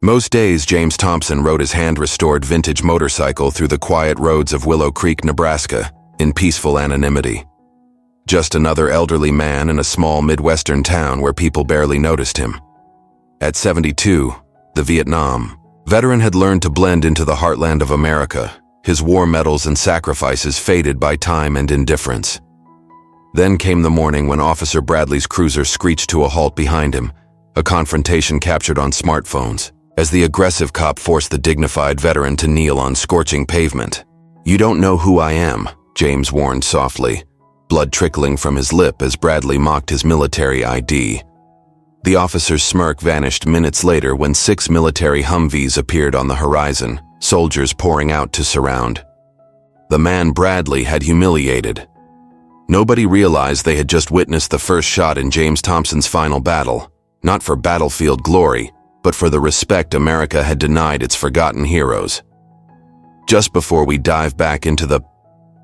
Most days, James Thompson rode his hand-restored vintage motorcycle through the quiet roads of Willow Creek, Nebraska, in peaceful anonymity. Just another elderly man in a small Midwestern town where people barely noticed him. At 72, the Vietnam veteran had learned to blend into the heartland of America, his war medals and sacrifices faded by time and indifference. Then came the morning when Officer Bradley's cruiser screeched to a halt behind him, a confrontation captured on smartphones, as the aggressive cop forced the dignified veteran to kneel on scorching pavement. "You don't know who I am," James warned softly, blood trickling from his lip as Bradley mocked his military ID. The officer's smirk vanished minutes later when 6 military Humvees appeared on the horizon, soldiers pouring out to surround. The man Bradley had humiliated. Nobody realized they had just witnessed the first shot in James Thompson's final battle, not for battlefield glory, but for the respect America had denied its forgotten heroes. Just before we dive back into the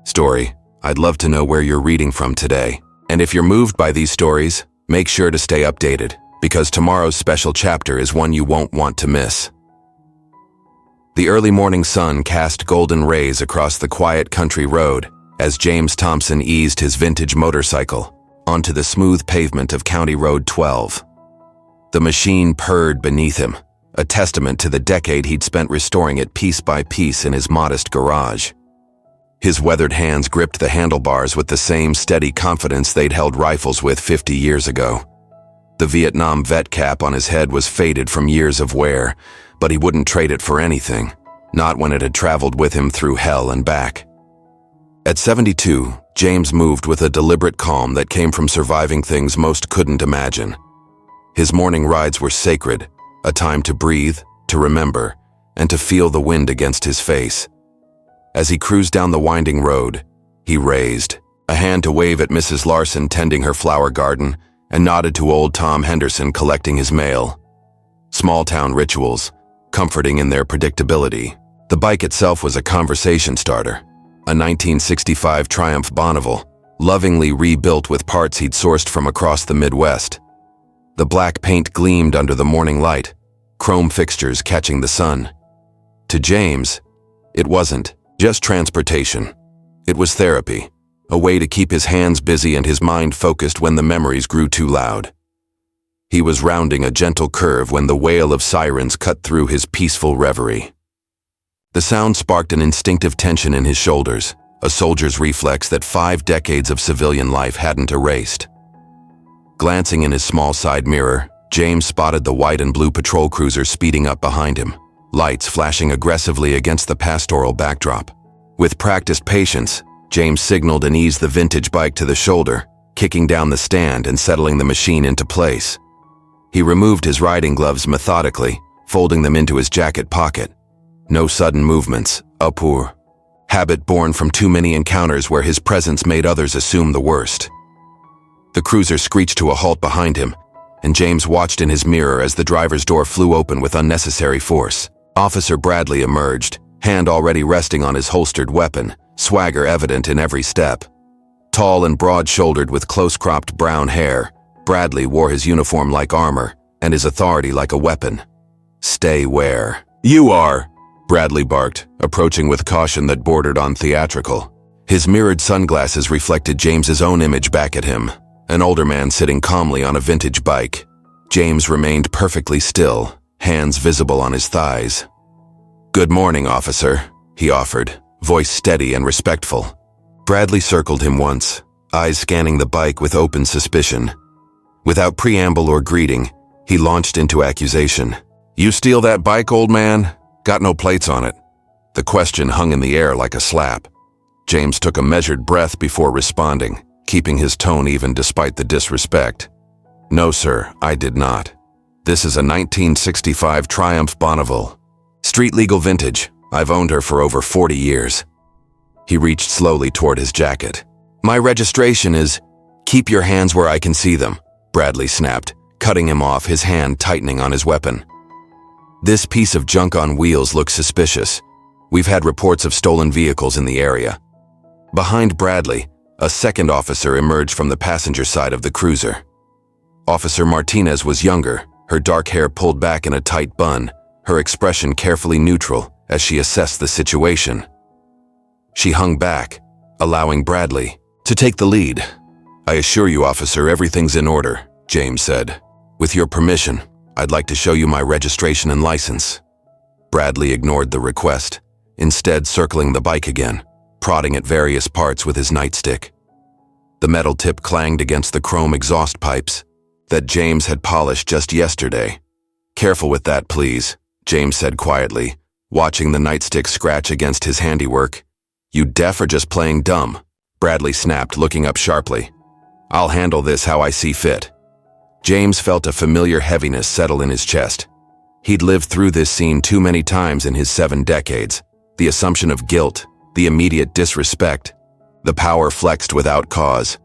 story, I'd love to know where you're reading from today. And if you're moved by these stories, make sure to stay updated, because tomorrow's special chapter is one you won't want to miss. The early morning sun cast golden rays across the quiet country road as James Thompson eased his vintage motorcycle onto the smooth pavement of County Road 12. The machine purred beneath him, a testament to the decade he'd spent restoring it piece by piece in his modest garage. His weathered hands gripped the handlebars with the same steady confidence they'd held rifles with 50 years ago. The Vietnam vet cap on his head was faded from years of wear, but he wouldn't trade it for anything, not when it had traveled with him through hell and back. At 72, James moved with a deliberate calm that came from surviving things most couldn't imagine. His morning rides were sacred, a time to breathe, to remember, and to feel the wind against his face. As he cruised down the winding road, he raised a hand to wave at Mrs. Larson tending her flower garden and nodded to old Tom Henderson collecting his mail. Small-town rituals, comforting in their predictability. The bike itself was a conversation starter, a 1965 Triumph Bonneville, lovingly rebuilt with parts he'd sourced from across the Midwest. The black paint gleamed under the morning light, chrome fixtures catching the sun. To James, it wasn't just transportation. It was therapy, a way to keep his hands busy and his mind focused when the memories grew too loud. He was rounding a gentle curve when the wail of sirens cut through his peaceful reverie. The sound sparked an instinctive tension in his shoulders, a soldier's reflex that 5 decades of civilian life hadn't erased. Glancing in his small side mirror, James spotted the white and blue patrol cruiser speeding up behind him, lights flashing aggressively against the pastoral backdrop. With practiced patience, James signaled and eased the vintage bike to the shoulder, kicking down the stand and settling the machine into place. He removed his riding gloves methodically, folding them into his jacket pocket. No sudden movements, pour. Habit born from too many encounters where his presence made others assume the worst. The cruiser screeched to a halt behind him, and James watched in his mirror as the driver's door flew open with unnecessary force. Officer Bradley emerged, hand already resting on his holstered weapon, swagger evident in every step. Tall and broad-shouldered with close-cropped brown hair, Bradley wore his uniform like armor and his authority like a weapon. "Stay where you are," Bradley barked, approaching with caution that bordered on theatrical. His mirrored sunglasses reflected James's own image back at him, an older man sitting calmly on a vintage bike. James remained perfectly still, hands visible on his thighs. "Good morning, officer," he offered, voice steady and respectful. Bradley circled him once, eyes scanning the bike with open suspicion. Without preamble or greeting, he launched into accusation. "You steal that bike, old man? Got no plates on it." The question hung in the air like a slap. James took a measured breath before responding, keeping his tone even despite the disrespect. "No, sir, I did not. This is a 1965 Triumph Bonneville. Street-legal vintage. I've owned her for over 40 years. He reached slowly toward his jacket. "My registration is—" "Keep your hands where I can see them," Bradley snapped, cutting him off, his hand tightening on his weapon. "This piece of junk on wheels looks suspicious. We've had reports of stolen vehicles in the area." Behind Bradley, a second officer emerged from the passenger side of the cruiser. Officer Martinez was younger, her dark hair pulled back in a tight bun, her expression carefully neutral as she assessed the situation. She hung back, allowing Bradley to take the lead. "I assure you, officer, everything's in order," James said. "With your permission, I'd like to show you my registration and license." Bradley ignored the request, instead circling the bike again, prodding at various parts with his nightstick. The metal tip clanged against the chrome exhaust pipes that James had polished just yesterday. "Careful with that, please," James said quietly, watching the nightstick scratch against his handiwork. "You deaf or just playing dumb?" Bradley snapped, looking up sharply. "I'll handle this how I see fit." James felt a familiar heaviness settle in his chest. He'd lived through this scene too many times in his 7 decades. The assumption of guilt, the immediate disrespect, the power flexed without cause.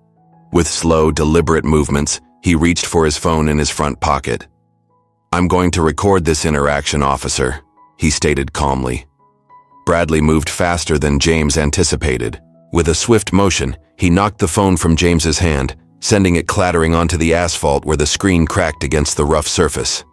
With slow, deliberate movements, he reached for his phone in his front pocket. "I'm going to record this interaction, officer," he stated calmly. Bradley moved faster than James anticipated. With a swift motion, he knocked the phone from James's hand, sending it clattering onto the asphalt where the screen cracked against the rough surface.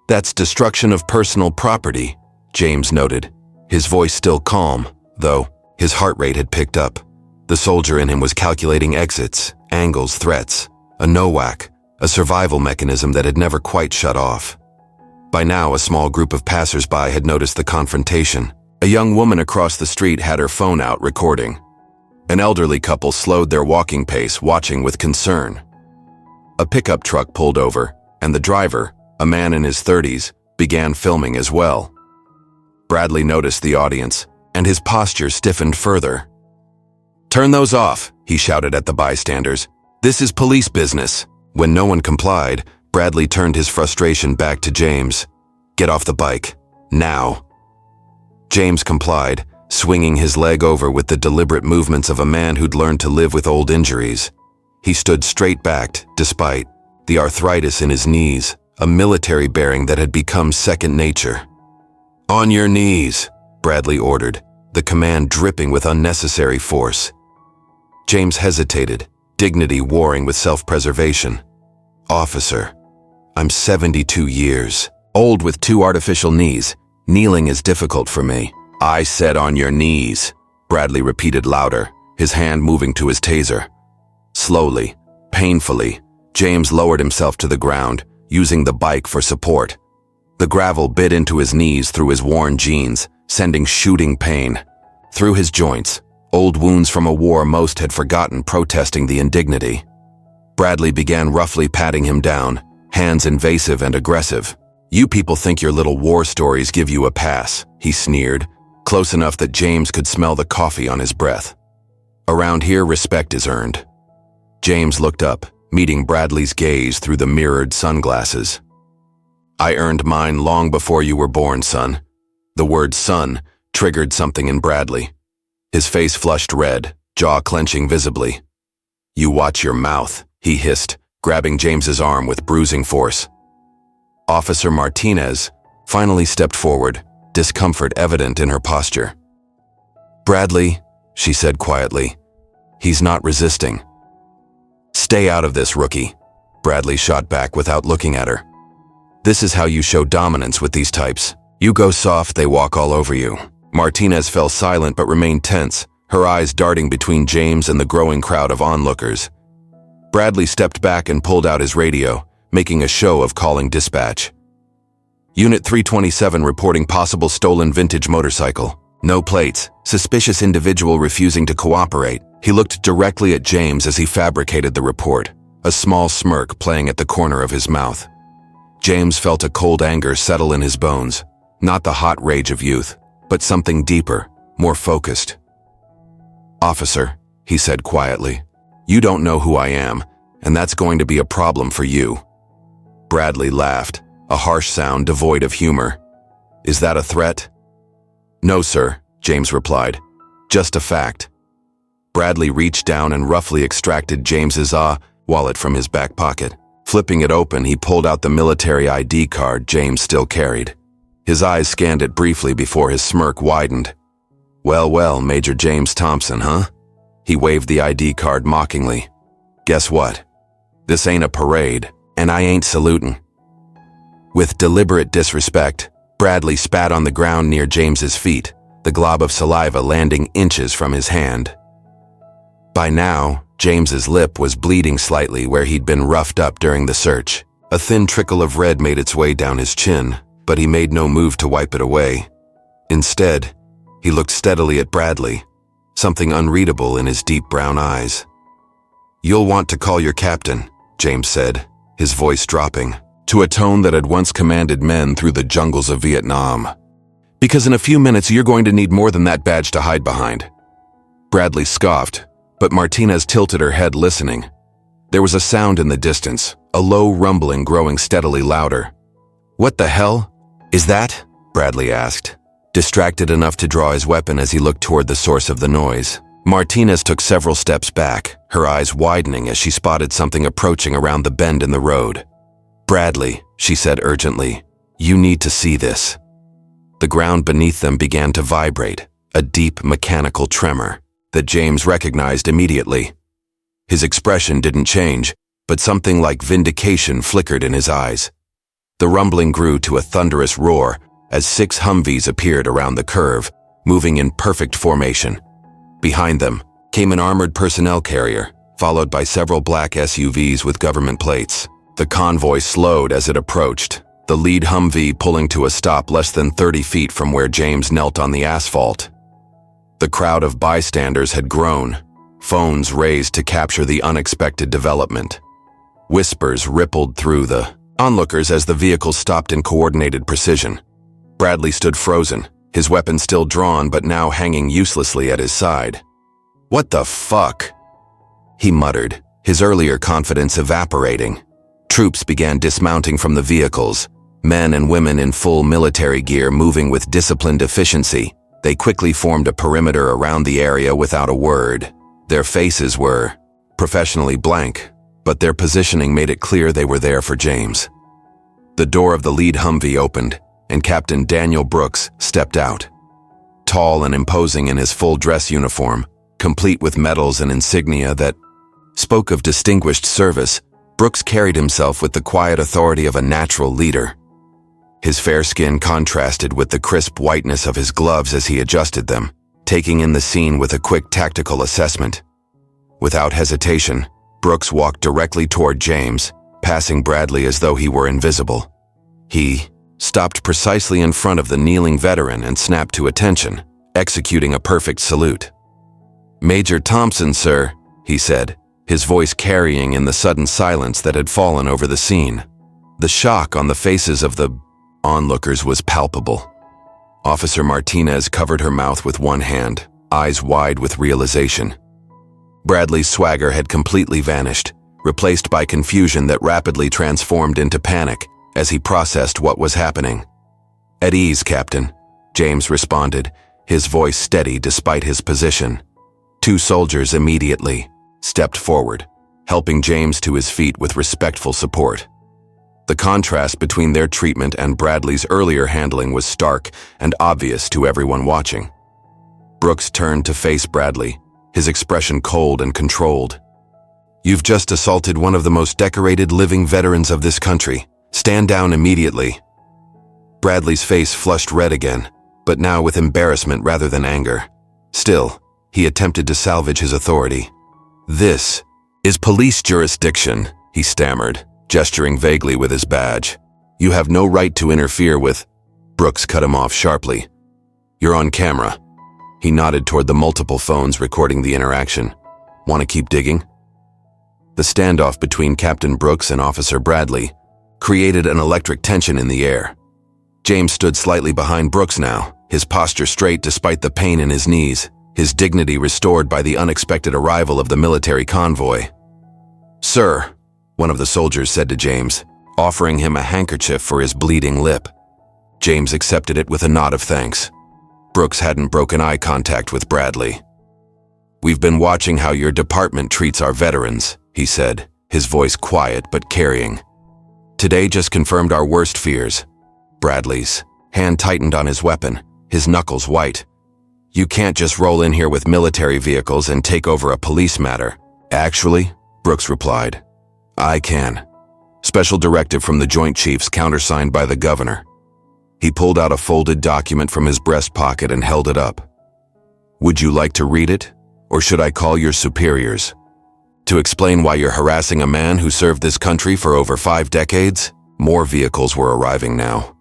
"That's destruction of personal property," James noted, his voice still calm, though his heart rate had picked up. The soldier in him was calculating exits, angles, threats, a NOAC, a survival mechanism that had never quite shut off. By now, a small group of passers-by had noticed the confrontation. A young woman across the street had her phone out recording. An elderly couple slowed their walking pace, watching with concern. A pickup truck pulled over, and the driver, a man in his 30s, began filming as well. Bradley noticed the audience, and his posture stiffened further. "Turn those off," he shouted at the bystanders. "This is police business." When no one complied, Bradley turned his frustration back to James. "Get off the bike. Now." James complied, swinging his leg over with the deliberate movements of a man who'd learned to live with old injuries. He stood straight-backed, despite the arthritis in his knees, a military bearing that had become second nature. "On your knees," Bradley ordered, the command dripping with unnecessary force. James hesitated, dignity warring with self-preservation. "Officer, I'm 72 years, old with 2 artificial knees. Kneeling is difficult for me." "I said on your knees," Bradley repeated louder, his hand moving to his taser. Slowly, painfully, James lowered himself to the ground, using the bike for support. The gravel bit into his knees through his worn jeans, sending shooting pain. Through his joints, old wounds from a war most had forgotten, protesting the indignity. Bradley began roughly patting him down, hands invasive and aggressive. "You people think your little war stories give you a pass," he sneered, close enough that James could smell the coffee on his breath. "Around here, respect is earned." James looked up, meeting Bradley's gaze through the mirrored sunglasses. "I earned mine long before you were born, son." The word son triggered something in Bradley. His face flushed red, jaw clenching visibly. "You watch your mouth," he hissed, grabbing James's arm with bruising force. Officer Martinez finally stepped forward, discomfort evident in her posture. "Bradley," she said quietly, "he's not resisting." "Stay out of this, rookie," Bradley shot back without looking at her. "This is how you show dominance with these types. You go soft, they walk all over you." Martinez fell silent but remained tense, her eyes darting between James and the growing crowd of onlookers. Bradley stepped back and pulled out his radio, making a show of calling dispatch. "Unit 327 reporting possible stolen vintage motorcycle. No plates. Suspicious individual refusing to cooperate." He looked directly at James as he fabricated the report, a small smirk playing at the corner of his mouth. James felt a cold anger settle in his bones, not the hot rage of youth, but something deeper, more focused. "Officer," he said quietly, "you don't know who I am, and that's going to be a problem for you." Bradley laughed, a harsh sound devoid of humor. "Is that a threat?" "No, sir," James replied. "Just a fact." Bradley reached down and roughly extracted James's wallet from his back pocket. Flipping it open, he pulled out the military ID card James still carried. His eyes scanned it briefly before his smirk widened. "Well, well, Major James Thompson, huh?" He waved the ID card mockingly. "Guess what? This ain't a parade, and I ain't saluting." With deliberate disrespect, Bradley spat on the ground near James's feet, the glob of saliva landing inches from his hand. By now, James's lip was bleeding slightly where he'd been roughed up during the search. A thin trickle of red made its way down his chin, but he made no move to wipe it away. Instead, he looked steadily at Bradley, something unreadable in his deep brown eyes. "You'll want to call your captain," James said, his voice dropping to a tone that had once commanded men through the jungles of Vietnam. "Because in a few minutes you're going to need more than that badge to hide behind." Bradley scoffed, but Martinez tilted her head listening. There was a sound in the distance, a low rumbling growing steadily louder. "What the hell is that?" Bradley asked, distracted enough to draw his weapon as he looked toward the source of the noise. Martinez took several steps back, her eyes widening as she spotted something approaching around the bend in the road. "Bradley," she said urgently, "you need to see this." The ground beneath them began to vibrate, a deep mechanical tremor that James recognized immediately. His expression didn't change, but something like vindication flickered in his eyes. The rumbling grew to a thunderous roar as 6 Humvees appeared around the curve, moving in perfect formation. Behind them came an armored personnel carrier, followed by several black SUVs with government plates. The convoy slowed as it approached, the lead Humvee pulling to a stop less than 30 feet from where James knelt on the asphalt. The crowd of bystanders had grown, phones raised to capture the unexpected development. Whispers rippled through the onlookers as the vehicle stopped in coordinated precision. Bradley stood frozen, his weapon still drawn but now hanging uselessly at his side. "What the fuck?" he muttered, his earlier confidence evaporating. Troops began dismounting from the vehicles, men and women in full military gear moving with disciplined efficiency. They quickly formed a perimeter around the area without a word. Their faces were professionally blank, but their positioning made it clear they were there for James. The door of the lead Humvee opened, and Captain Daniel Brooks stepped out. Tall and imposing in his full dress uniform, complete with medals and insignia that spoke of distinguished service, Brooks carried himself with the quiet authority of a natural leader. His fair skin contrasted with the crisp whiteness of his gloves as he adjusted them, taking in the scene with a quick tactical assessment. Without hesitation, Brooks walked directly toward James, passing Bradley as though he were invisible. He stopped precisely in front of the kneeling veteran and snapped to attention, executing a perfect salute. "Major Thompson, sir," he said, his voice carrying in the sudden silence that had fallen over the scene. The shock on the faces of the onlookers was palpable. Officer Martinez covered her mouth with one hand, eyes wide with realization. Bradley's swagger had completely vanished, replaced by confusion that rapidly transformed into panic as he processed what was happening. "At ease, Captain," James responded, his voice steady despite his position. 2 soldiers immediately stepped forward, helping James to his feet with respectful support. The contrast between their treatment and Bradley's earlier handling was stark and obvious to everyone watching. Brooks turned to face Bradley, his expression cold and controlled. "You've just assaulted one of the most decorated living veterans of this country. Stand down immediately." Bradley's face flushed red again, but now with embarrassment rather than anger. Still, he attempted to salvage his authority. "This is police jurisdiction," he stammered, gesturing vaguely with his badge. "You have no right to interfere with—" Brooks cut him off sharply. "You're on camera." He nodded toward the multiple phones recording the interaction. "Want to keep digging?" The standoff between Captain Brooks and Officer Bradley created an electric tension in the air. James stood slightly behind Brooks now, his posture straight despite the pain in his knees, his dignity restored by the unexpected arrival of the military convoy. "Sir," one of the soldiers said to James, offering him a handkerchief for his bleeding lip. James accepted it with a nod of thanks. Brooks hadn't broken eye contact with Bradley. "We've been watching how your department treats our veterans," he said, his voice quiet but carrying. "Today just confirmed our worst fears." Bradley's hand tightened on his weapon, his knuckles white. "You can't just roll in here with military vehicles and take over a police matter." "Actually," Brooks replied, "I can. Special directive from the Joint Chiefs countersigned by the governor." He pulled out a folded document from his breast pocket and held it up. "Would you like to read it, or should I call your superiors? To explain why you're harassing a man who served this country for over 5 decades?" More vehicles were arriving now.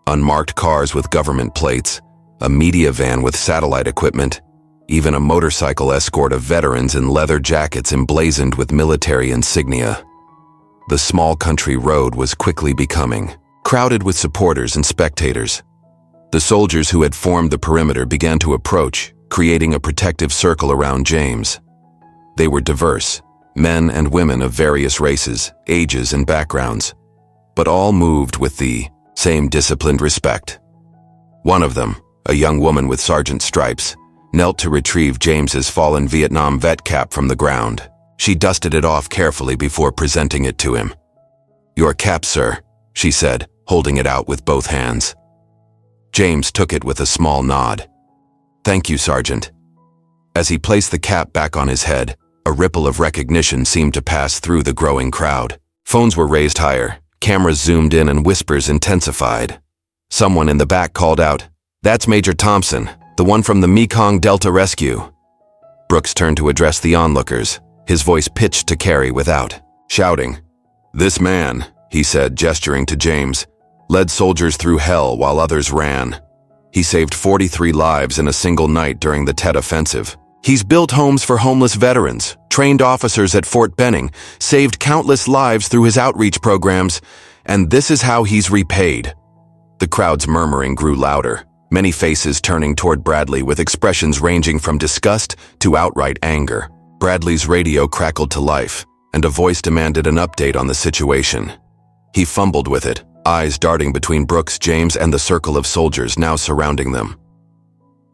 Unmarked cars with government plates, a media van with satellite equipment, even a motorcycle escort of veterans in leather jackets emblazoned with military insignia. The small country road was quickly becoming crowded with supporters and spectators. The soldiers who had formed the perimeter began to approach, creating a protective circle around James. They were diverse, men and women of various races, ages, and backgrounds, but all moved with the same disciplined respect. One of them, a young woman with sergeant stripes, knelt to retrieve James's fallen Vietnam vet cap from the ground. She dusted it off carefully before presenting it to him. "Your cap, sir," she said, holding it out with both hands. James took it with a small nod. "Thank you, Sergeant." As he placed the cap back on his head, a ripple of recognition seemed to pass through the growing crowd. Phones were raised higher, cameras zoomed in, and whispers intensified. Someone in the back called out, "That's Major Thompson, the one from the Mekong Delta Rescue." Brooks turned to address the onlookers, his voice pitched to carry without shouting. "This man," he said, gesturing to James, "led soldiers through hell while others ran. He saved 43 lives in a single night during the Tet Offensive. He's built homes for homeless veterans, trained officers at Fort Benning, saved countless lives through his outreach programs, and this is how he's repaid." The crowd's murmuring grew louder, many faces turning toward Bradley with expressions ranging from disgust to outright anger. Bradley's radio crackled to life, and a voice demanded an update on the situation. He fumbled with it, eyes darting between Brooks, James, and the circle of soldiers now surrounding them.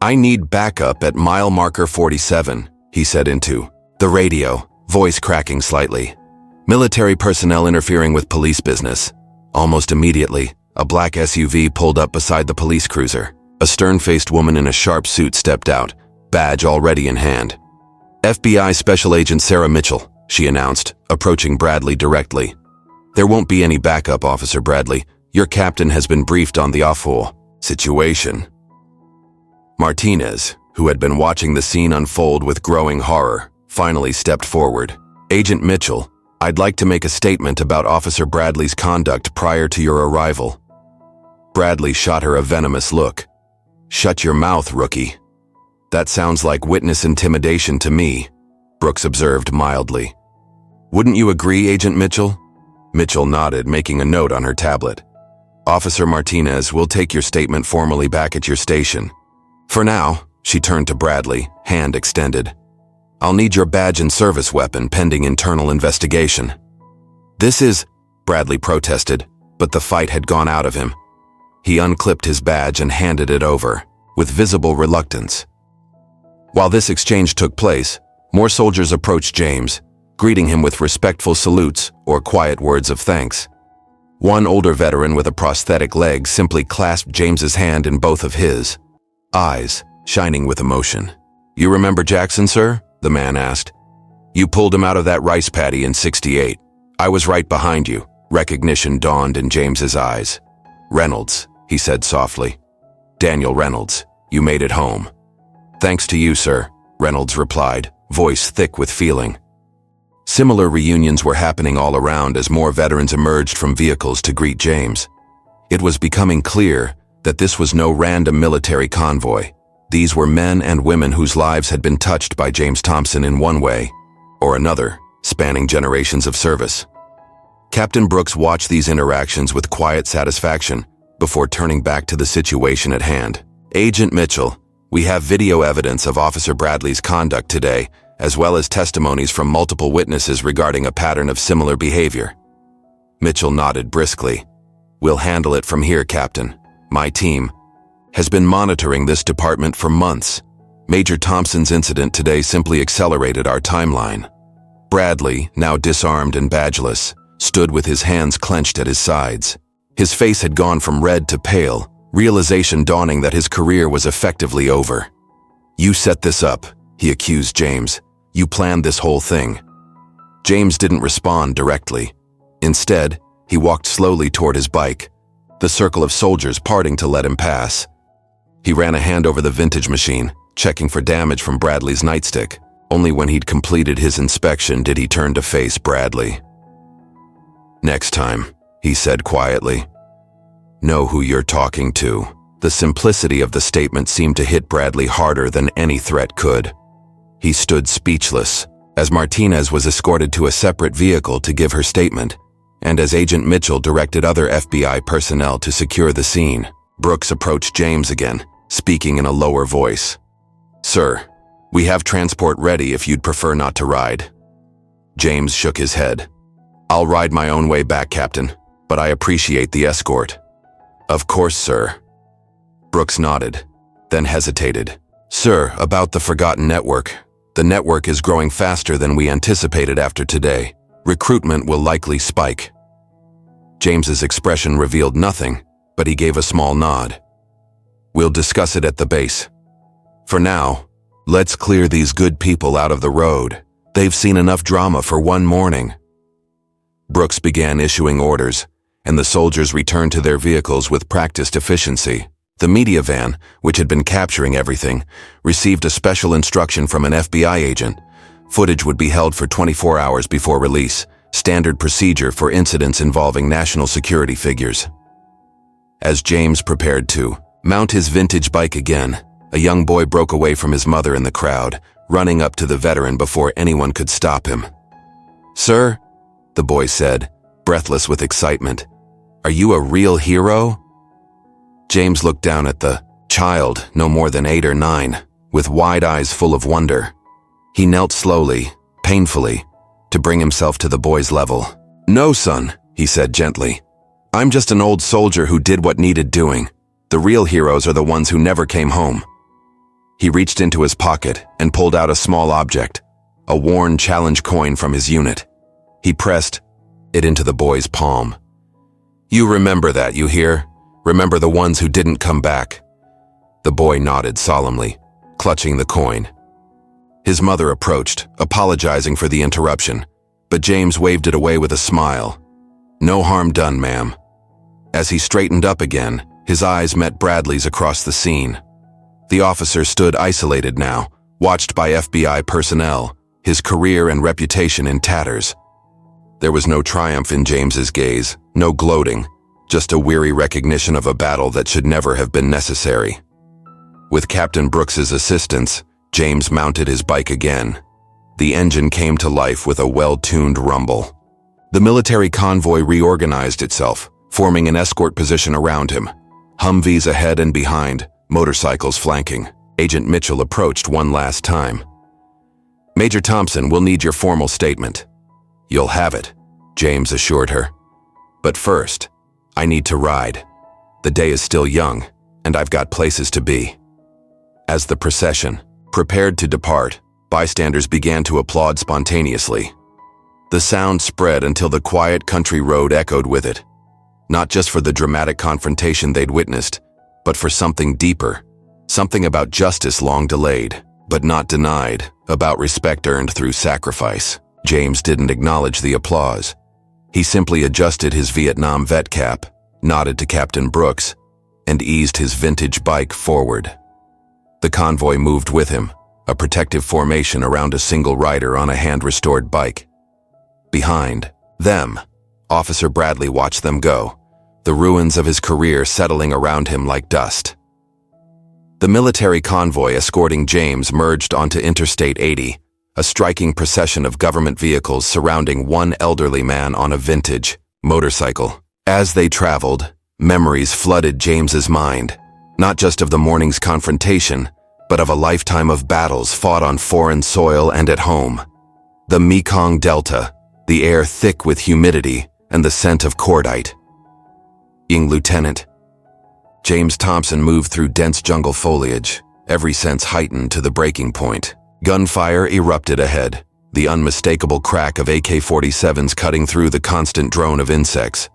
"I need backup at mile marker 47, he said into the radio, voice cracking slightly. "Military personnel interfering with police business." Almost immediately, a black SUV pulled up beside the police cruiser. A stern-faced woman in a sharp suit stepped out, badge already in hand. "FBI Special Agent Sarah Mitchell," she announced, approaching Bradley directly. "There won't be any backup, Officer Bradley. Your captain has been briefed on the awful situation." Martinez, who had been watching the scene unfold with growing horror, finally stepped forward. "Agent Mitchell, I'd like to make a statement about Officer Bradley's conduct prior to your arrival." Bradley shot her a venomous look. "Shut your mouth, rookie." "That sounds like witness intimidation to me," Brooks observed mildly. "Wouldn't you agree, Agent Mitchell?" Mitchell nodded, making a note on her tablet. "Officer Martinez, we'll take your statement formally back at your station. For now," she turned to Bradley, hand extended. "I'll need your badge and service weapon pending internal investigation." "This is," Bradley protested, but the fight had gone out of him. He unclipped his badge and handed it over, with visible reluctance. While this exchange took place, more soldiers approached James, greeting him with respectful salutes or quiet words of thanks. One older veteran with a prosthetic leg simply clasped James's hand in both of his, eyes shining with emotion. "You remember Jackson, sir?" the man asked. "You pulled him out of that rice paddy in '68. I was right behind you." Recognition dawned in James's eyes. "Reynolds," he said softly. "Daniel Reynolds, you made it home." "Thanks to you, sir," Reynolds replied, voice thick with feeling. Similar reunions were happening all around as more veterans emerged from vehicles to greet James. It was becoming clear that this was no random military convoy. These were men and women whose lives had been touched by James Thompson in one way or another, spanning generations of service. Captain Brooks watched these interactions with quiet satisfaction before turning back to the situation at hand. "Agent Mitchell, we have video evidence of Officer Bradley's conduct today, as well as testimonies from multiple witnesses regarding a pattern of similar behavior." Mitchell nodded briskly. "We'll handle it from here, Captain. My team has been monitoring this department for months. Major Thompson's incident today simply accelerated our timeline." Bradley, now disarmed and badgeless, stood with his hands clenched at his sides. His face had gone from red to pale, realization dawning that his career was effectively over. "You set this up," he accused James. "You planned this whole thing." James didn't respond directly. Instead, he walked slowly toward his bike, the circle of soldiers parting to let him pass. He ran a hand over the vintage machine, checking for damage from Bradley's nightstick. Only when he'd completed his inspection did he turn to face Bradley. "Next time," he said quietly. "Know who you're talking to." The simplicity of the statement seemed to hit Bradley harder than any threat could. He stood speechless, as Martinez was escorted to a separate vehicle to give her statement, and as Agent Mitchell directed other FBI personnel to secure the scene. Brooks approached James again, speaking in a lower voice. "Sir, we have transport ready if you'd prefer not to ride." James shook his head. "I'll ride my own way back, Captain, but I appreciate the escort." "Of course, sir." Brooks nodded, then hesitated. "Sir, about the Forgotten Network. The network is growing faster than we anticipated after today. Recruitment will likely spike." James's expression revealed nothing, but he gave a small nod. "We'll discuss it at the base. For now, let's clear these good people out of the road. They've seen enough drama for one morning." Brooks began issuing orders, and the soldiers returned to their vehicles with practiced efficiency. The media van, which had been capturing everything, received a special instruction from an FBI agent. Footage would be held for 24 hours before release, standard procedure for incidents involving national security figures. As James prepared to mount his vintage bike again, a young boy broke away from his mother in the crowd, running up to the veteran before anyone could stop him. "Sir," the boy said, breathless with excitement, "are you a real hero?" James looked down at the child, no more than 8 or 9, with wide eyes full of wonder. He knelt slowly, painfully, to bring himself to the boy's level. "No, son," he said gently. "I'm just an old soldier who did what needed doing. The real heroes are the ones who never came home." He reached into his pocket and pulled out a small object, a worn challenge coin from his unit. He pressed it into the boy's palm. "You remember that, you hear? Remember the ones who didn't come back." The boy nodded solemnly, clutching the coin. His mother approached, apologizing for the interruption, but James waved it away with a smile. "No harm done, ma'am." As he straightened up again, his eyes met Bradley's across the scene. The officer stood isolated now, watched by FBI personnel, his career and reputation in tatters. There was no triumph in James's gaze, no gloating, just a weary recognition of a battle that should never have been necessary. With Captain Brooks's assistance, James mounted his bike again. The engine came to life with a well-tuned rumble. The military convoy reorganized itself, forming an escort position around him. Humvees ahead and behind, motorcycles flanking. Agent Mitchell approached one last time. "Major Thompson, we'll need your formal statement." "You'll have it," James assured her. "But first, I need to ride. The day is still young, and I've got places to be." As the procession prepared to depart, bystanders began to applaud spontaneously. The sound spread until the quiet country road echoed with it, not just for the dramatic confrontation they'd witnessed, but for something deeper, something about justice long delayed, but not denied, about respect earned through sacrifice. James didn't acknowledge the applause. He simply adjusted his Vietnam vet cap, nodded to Captain Brooks, and eased his vintage bike forward. The convoy moved with him, a protective formation around a single rider on a hand-restored bike. Behind them, Officer Bradley watched them go, the ruins of his career settling around him like dust. The military convoy escorting James merged onto Interstate 80, a striking procession of government vehicles surrounding one elderly man on a vintage motorcycle. As they traveled, memories flooded James's mind, not just of the morning's confrontation, but of a lifetime of battles fought on foreign soil and at home. The Mekong Delta, the air thick with humidity and the scent of cordite. "Young Lieutenant." James Thompson moved through dense jungle foliage, every sense heightened to the breaking point. Gunfire erupted ahead, the unmistakable crack of AK-47s cutting through the constant drone of insects.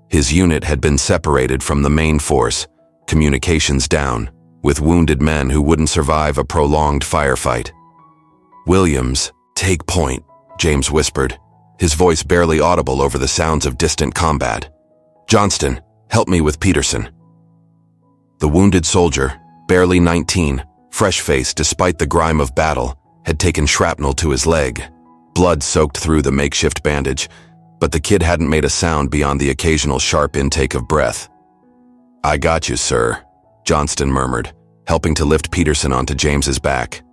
His unit had been separated from the main force, communications down, with wounded men who wouldn't survive a prolonged firefight. "Williams, take point," James whispered, his voice barely audible over the sounds of distant combat. "Johnston, Help me with Peterson." The wounded soldier, barely 19, fresh-faced despite the grime of battle, had taken shrapnel to his leg. Blood soaked through the makeshift bandage, but the kid hadn't made a sound beyond the occasional sharp intake of breath. "I got you, sir," Johnston murmured, helping to lift Peterson onto James's back.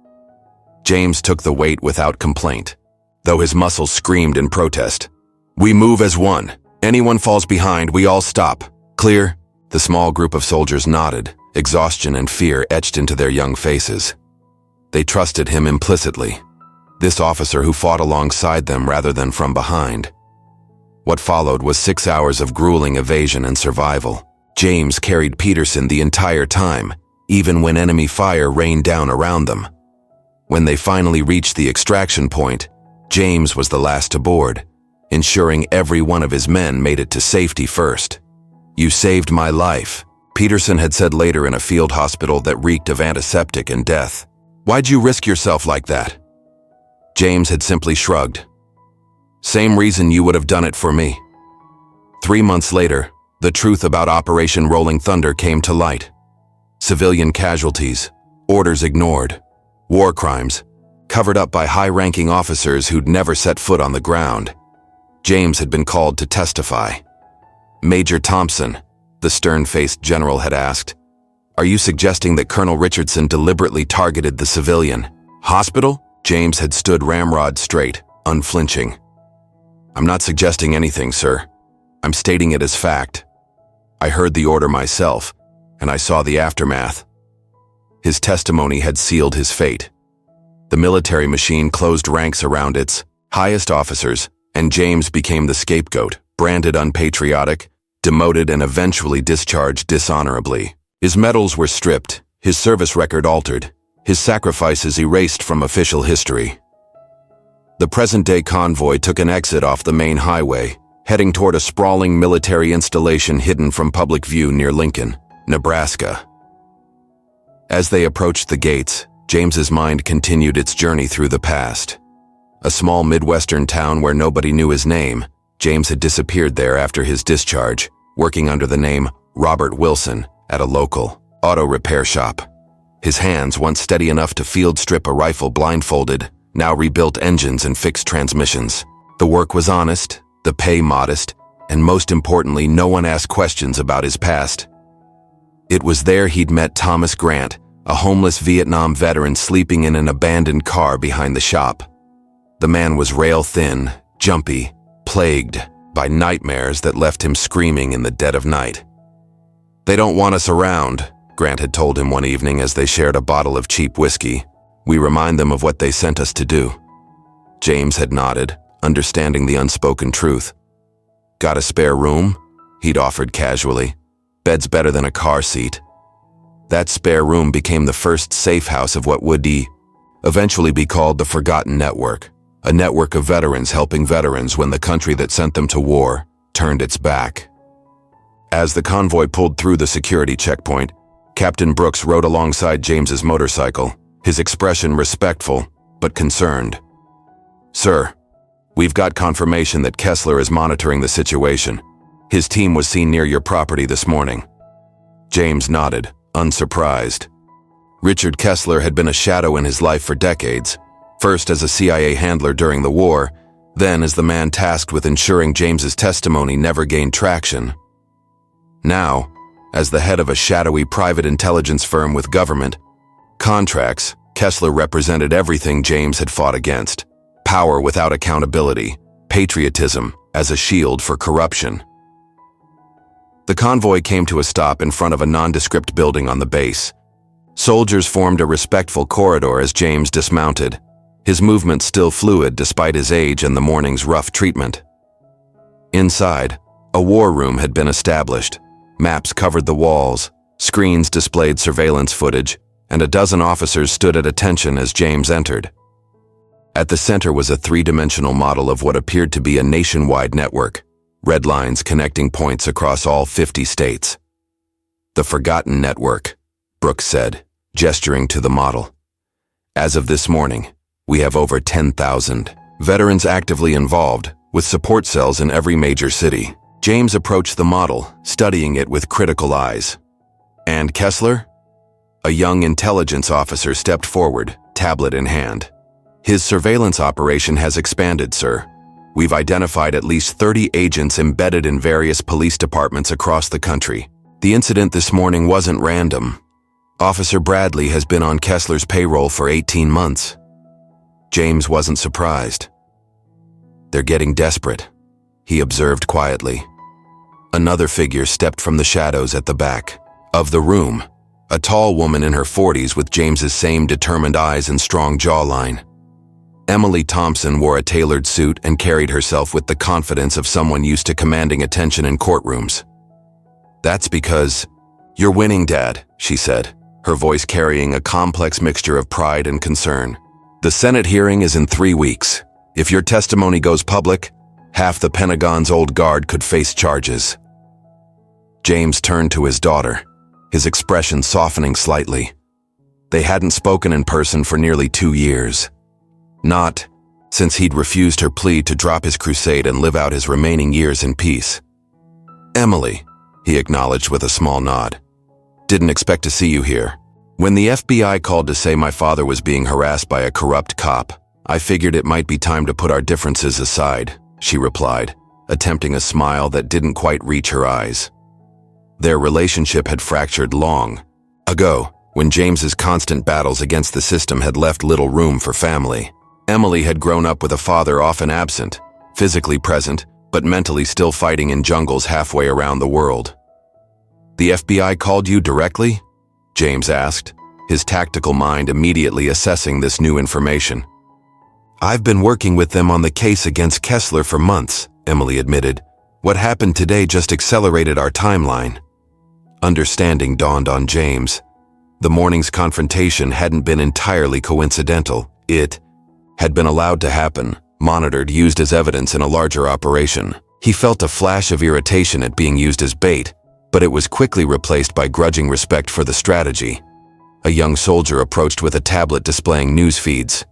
James took the weight without complaint, though his muscles screamed in protest. "We move as one. Anyone falls behind, we all stop. Clear?" The small group of soldiers nodded, exhaustion and fear etched into their young faces. They trusted him implicitly, this officer who fought alongside them rather than from behind. What followed was 6 hours of grueling evasion and survival. James carried Peterson the entire time, even when enemy fire rained down around them. When they finally reached the extraction point, James was the last to board, ensuring every one of his men made it to safety first. "You saved my life," Peterson had said later in a field hospital that reeked of antiseptic and death. "Why'd you risk yourself like that?" James had simply shrugged. "Same reason you would have done it for me." 3 months later, the truth about Operation Rolling Thunder came to light. Civilian casualties, orders ignored, war crimes, covered up by high-ranking officers who'd never set foot on the ground. James had been called to testify. "Major Thompson," the stern-faced general had asked, "are you suggesting that Colonel Richardson deliberately targeted the civilian hospital?" James had stood ramrod straight, unflinching. "I'm not suggesting anything, sir. I'm stating it as fact. I heard the order myself, and I saw the aftermath." His testimony had sealed his fate. The military machine closed ranks around its highest officers, and James became the scapegoat, branded unpatriotic, demoted, and eventually discharged dishonorably. His medals were stripped, his service record altered, his sacrifices erased from official history. The present-day convoy took an exit off the main highway, heading toward a sprawling military installation hidden from public view near Lincoln, Nebraska. As they approached the gates, James's mind continued its journey through the past. A small Midwestern town where nobody knew his name, James had disappeared there after his discharge, working under the name Robert Wilson at a local auto repair shop. His hands, once steady enough to field strip a rifle blindfolded, now rebuilt engines and fixed transmissions. The work was honest, the pay modest, and most importantly, no one asked questions about his past. It was there he'd met Thomas Grant, a homeless Vietnam veteran sleeping in an abandoned car behind the shop. The man was rail-thin, jumpy, plagued by nightmares that left him screaming in the dead of night. "They don't want us around," Grant had told him one evening as they shared a bottle of cheap whiskey. "We remind them of what they sent us to do." James had nodded, understanding the unspoken truth. "Got a spare room?" he'd offered casually. "Bed's better than a car seat." That spare room became the first safe house of what would eventually be called the Forgotten Network, a network of veterans helping veterans when the country that sent them to war turned its back. As the convoy pulled through the security checkpoint, Captain Brooks rode alongside James's motorcycle, his expression respectful but concerned. "Sir, we've got confirmation that Kessler is monitoring the situation. His team was seen near your property this morning." James nodded, unsurprised. Richard Kessler had been a shadow in his life for decades, first as a CIA handler during the war, then as the man tasked with ensuring James's testimony never gained traction. Now, as the head of a shadowy private intelligence firm with government contracts, Kessler represented everything James had fought against: power without accountability, patriotism as a shield for corruption. The convoy came to a stop in front of a nondescript building on the base. Soldiers formed a respectful corridor as James dismounted, his movements still fluid despite his age and the morning's rough treatment. Inside, a war room had been established. Maps covered the walls, screens displayed surveillance footage, and a dozen officers stood at attention as James entered. At the center was a three-dimensional model of what appeared to be a nationwide network, red lines connecting points across all 50 states. "The Forgotten Network," Brooks said, gesturing to the model. "As of this morning, we have over 10,000 veterans actively involved, with support cells in every major city." James approached the model, studying it with critical eyes. And Kessler? A young intelligence officer stepped forward, tablet in hand. His surveillance operation has expanded, sir. We've identified at least 30 agents embedded in various police departments across the country. The incident this morning wasn't random. Officer Bradley has been on Kessler's payroll for 18 months. James wasn't surprised. They're getting desperate, he observed quietly. Another figure stepped from the shadows at the back of the room, a tall woman in her 40s with James's same determined eyes and strong jawline. Emily Thompson wore a tailored suit and carried herself with the confidence of someone used to commanding attention in courtrooms. That's because you're winning, Dad, she said, her voice carrying a complex mixture of pride and concern. The Senate hearing is in 3 weeks. If your testimony goes public, half the Pentagon's old guard could face charges. James turned to his daughter, his expression softening slightly. They hadn't spoken in person for nearly 2 years. Not since he'd refused her plea to drop his crusade and live out his remaining years in peace. Emily, he acknowledged with a small nod. Didn't expect to see you here. When the FBI called to say my father was being harassed by a corrupt cop, I figured it might be time to put our differences aside, she replied, attempting a smile that didn't quite reach her eyes. Their relationship had fractured long ago, when James's constant battles against the system had left little room for family. Emily had grown up with a father often absent, physically present, but mentally still fighting in jungles halfway around the world. The FBI called you directly? James asked, his tactical mind immediately assessing this new information. I've been working with them on the case against Kessler for months, Emily admitted. What happened today just accelerated our timeline. Understanding dawned on James. The morning's confrontation hadn't been entirely coincidental. It had been allowed to happen, monitored, used as evidence in a larger operation. He felt a flash of irritation at being used as bait, but it was quickly replaced by grudging respect for the strategy. A young soldier approached with a tablet displaying news feeds.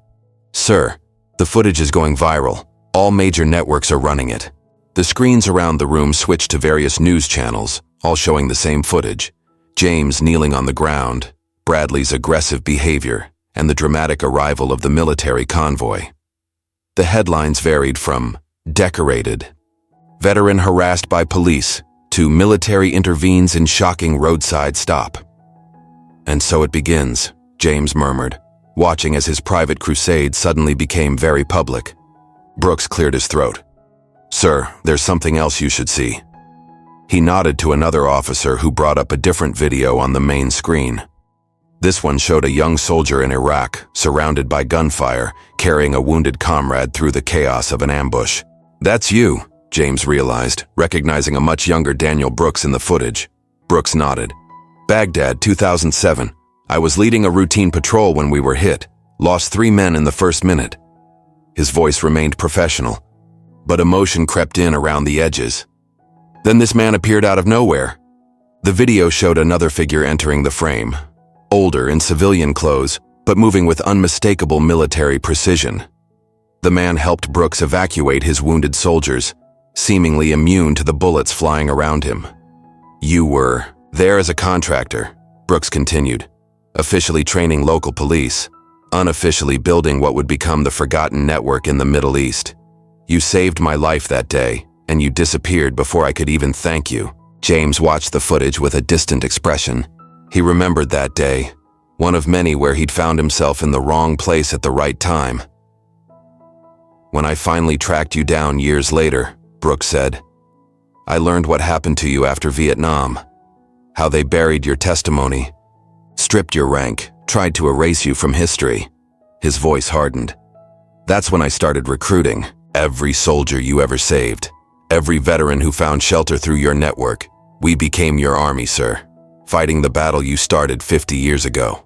Sir, the footage is going viral. All major networks are running it. The screens around the room switched to various news channels, all showing the same footage. James kneeling on the ground, Bradley's aggressive behavior, and the dramatic arrival of the military convoy. The headlines varied from decorated, veteran harassed by police, to military intervenes in shocking roadside stop. And so it begins, James murmured, watching as his private crusade suddenly became very public. Brooks cleared his throat. Sir, there's something else you should see. He nodded to another officer who brought up a different video on the main screen. This one showed a young soldier in Iraq, surrounded by gunfire, carrying a wounded comrade through the chaos of an ambush. That's you, James realized, recognizing a much younger Daniel Brooks in the footage. Brooks nodded. Baghdad, 2007. I was leading a routine patrol when we were hit. Lost 3 men in the first minute. His voice remained professional, but emotion crept in around the edges. Then this man appeared out of nowhere. The video showed another figure entering the frame, older in civilian clothes, but moving with unmistakable military precision. The man helped Brooks evacuate his wounded soldiers, seemingly immune to the bullets flying around him. You were there as a contractor, Brooks continued, officially training local police, unofficially building what would become the forgotten network in the Middle East. You saved my life that day, and you disappeared before I could even thank you. James watched the footage with a distant expression. He remembered that day, one of many where he'd found himself in the wrong place at the right time. When I finally tracked you down years later, Brooks said, I learned what happened to you after Vietnam, how they buried your testimony, stripped your rank, tried to erase you from history. His voice hardened. That's when I started recruiting every soldier you ever saved, every veteran who found shelter through your network. We became your army, sir, fighting the battle you started 50 years ago.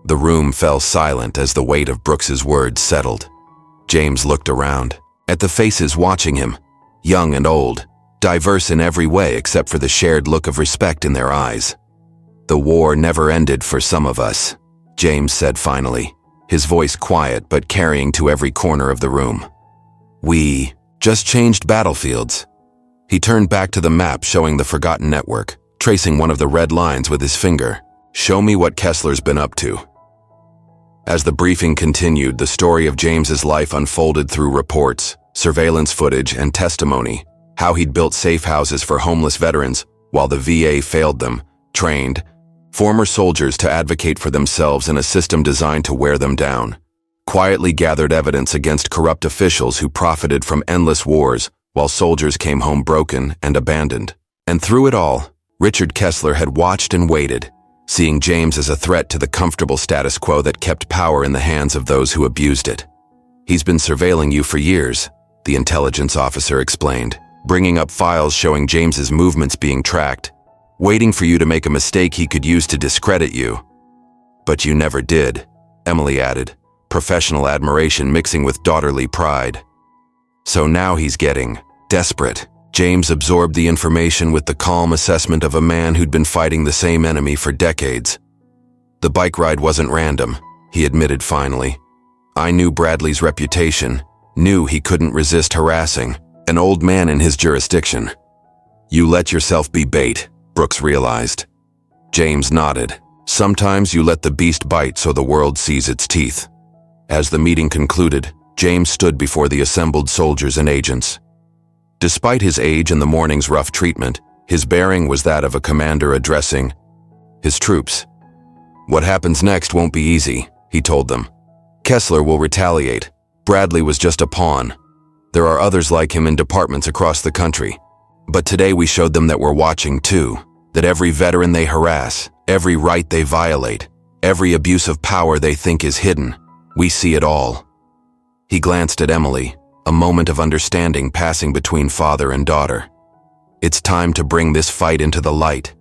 The room fell silent as the weight of Brooks's words settled. James looked around, at the faces watching him, young and old, diverse in every way except for the shared look of respect in their eyes. The war never ended for some of us, James said finally, his voice quiet but carrying to every corner of the room. We just changed battlefields. He turned back to the map showing the forgotten network, tracing one of the red lines with his finger. "Show me what Kessler's been up to." As the briefing continued, the story of James's life unfolded through reports, surveillance footage, and testimony. How he'd built safe houses for homeless veterans while the VA failed them, trained former soldiers to advocate for themselves in a system designed to wear them down, quietly gathered evidence against corrupt officials who profited from endless wars while soldiers came home broken and abandoned. And through it all, Richard Kessler had watched and waited, seeing James as a threat to the comfortable status quo that kept power in the hands of those who abused it. "He's been surveilling you for years," the intelligence officer explained, bringing up files showing James's movements being tracked, waiting for you to make a mistake he could use to discredit you. "But you never did," Emily added, professional admiration mixing with daughterly pride. So now he's getting desperate. James absorbed the information with the calm assessment of a man who'd been fighting the same enemy for decades. "The bike ride wasn't random," he admitted finally. "I knew Bradley's reputation, knew he couldn't resist harassing an old man in his jurisdiction." "You let yourself be bait," Brooks realized. James nodded. "Sometimes you let the beast bite so the world sees its teeth." As the meeting concluded, James stood before the assembled soldiers and agents. Despite his age and the morning's rough treatment, his bearing was that of a commander addressing his troops. "What happens next won't be easy," he told them. "Kessler will retaliate. Bradley was just a pawn. There are others like him in departments across the country. But today we showed them that we're watching too, that every veteran they harass, every right they violate, every abuse of power they think is hidden, we see it all." He glanced at Emily, a moment of understanding passing between father and daughter. "It's time to bring this fight into the light."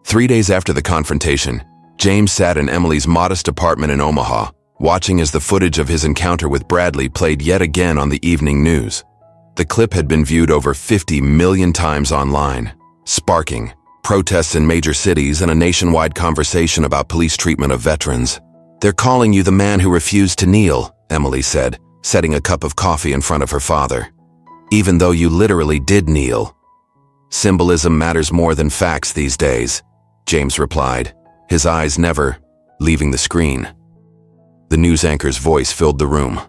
3 days after the confrontation, James sat in Emily's modest apartment in Omaha, watching as the footage of his encounter with Bradley played yet again on the evening news. The clip had been viewed over 50 million times online, sparking protests in major cities and a nationwide conversation about police treatment of veterans. "They're calling you the man who refused to kneel," Emily said, setting a cup of coffee in front of her father. "Even though you literally did kneel." "Symbolism matters more than facts these days," James replied, his eyes never leaving the screen. The news anchor's voice filled the room.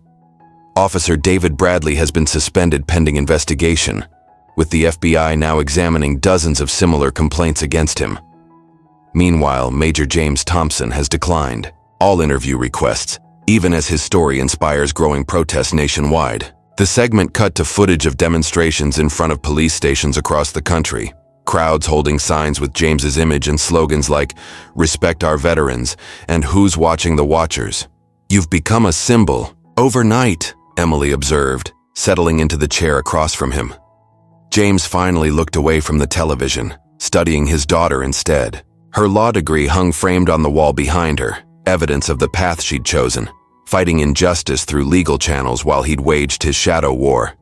"Officer David Bradley has been suspended pending investigation, with the FBI now examining dozens of similar complaints against him. Meanwhile, Major James Thompson has declined all interview requests, even as his story inspires growing protests nationwide." The segment cut to footage of demonstrations in front of police stations across the country, crowds holding signs with James's image and slogans like "Respect our veterans" and "Who's watching the watchers?" "You've become a symbol overnight," Emily observed, settling into the chair across from him. James finally looked away from the television, studying his daughter instead. Her law degree hung framed on the wall behind her, evidence of the path she'd chosen, fighting injustice through legal channels while he'd waged his shadow war.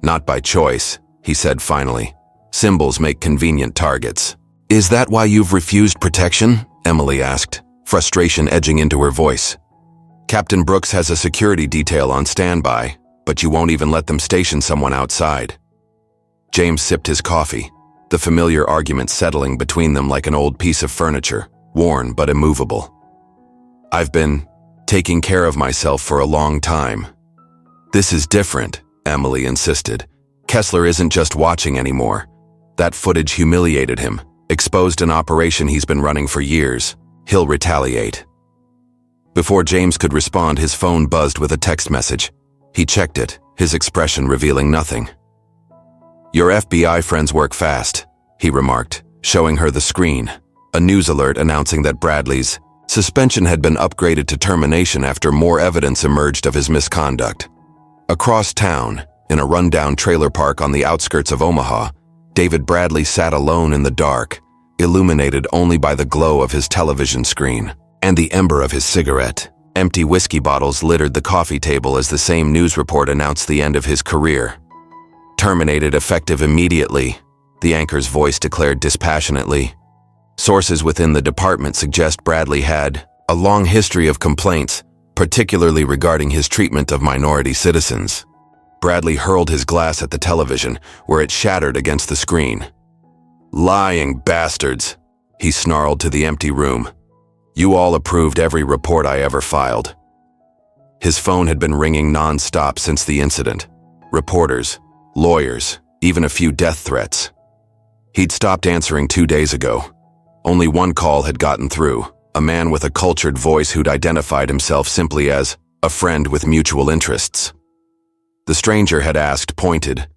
"Not by choice," he said finally. "Symbols make convenient targets." "Is that why you've refused protection?" Emily asked, frustration edging into her voice. "Captain Brooks has a security detail on standby, but you won't even let them station someone outside." James sipped his coffee, the familiar argument settling between them like an old piece of furniture, worn but immovable. "I've been taking care of myself for a long time." "This is different," Emily insisted. "Kessler isn't just watching anymore. That footage humiliated him, exposed an operation he's been running for years. He'll retaliate." Before James could respond, his phone buzzed with a text message. He checked it, his expression revealing nothing. "Your FBI friends work fast," he remarked, showing her the screen, a news alert announcing that Bradley's suspension had been upgraded to termination after more evidence emerged of his misconduct. Across town, in a rundown trailer park on the outskirts of Omaha, David Bradley sat alone in the dark, illuminated only by the glow of his television screen and the ember of his cigarette. Empty whiskey bottles littered the coffee table as the same news report announced the end of his career. "Terminated effective immediately," the anchor's voice declared dispassionately. Sources within the department suggest Bradley had a long history of complaints, particularly regarding his treatment of minority citizens. Bradley hurled his glass at the television, where it shattered against the screen. "Lying bastards," he snarled to the empty room. "You all approved every report I ever filed." His phone had been ringing non-stop since the incident. Reporters, lawyers, even a few death threats. He'd stopped answering 2 days ago. Only one call had gotten through, a man with a cultured voice who'd identified himself simply as a friend with mutual interests. The stranger had asked pointed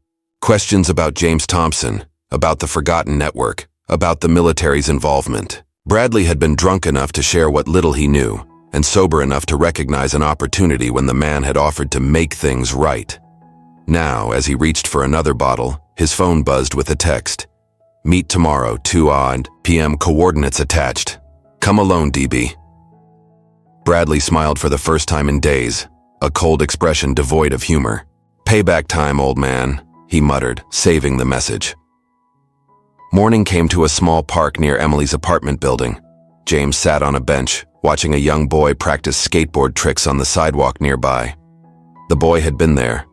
questions about James Thompson, about the Forgotten Network, about the military's involvement. Bradley had been drunk enough to share what little he knew, and sober enough to recognize an opportunity when the man had offered to make things right. Now, as he reached for another bottle, his phone buzzed with a text. "Meet tomorrow, 2 p.m. Coordinates attached. Come alone, DB." Bradley smiled for the first time in days, a cold expression devoid of humor. "Payback time, old man," he muttered, saving the message. Morning came to a small park near Emily's apartment building. James sat on a bench, watching a young boy practice skateboard tricks on the sidewalk nearby. The boy had been there.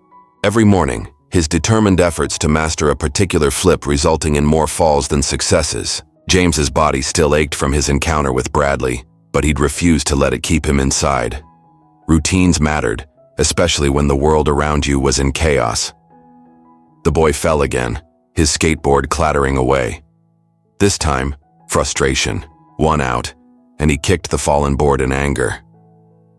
Every morning, his determined efforts to master a particular flip resulting in more falls than successes. James's body still ached from his encounter with Bradley, but he'd refused to let it keep him inside. Routines mattered, especially when the world around you was in chaos. The boy fell again, his skateboard clattering away. This time, frustration won out, and he kicked the fallen board in anger.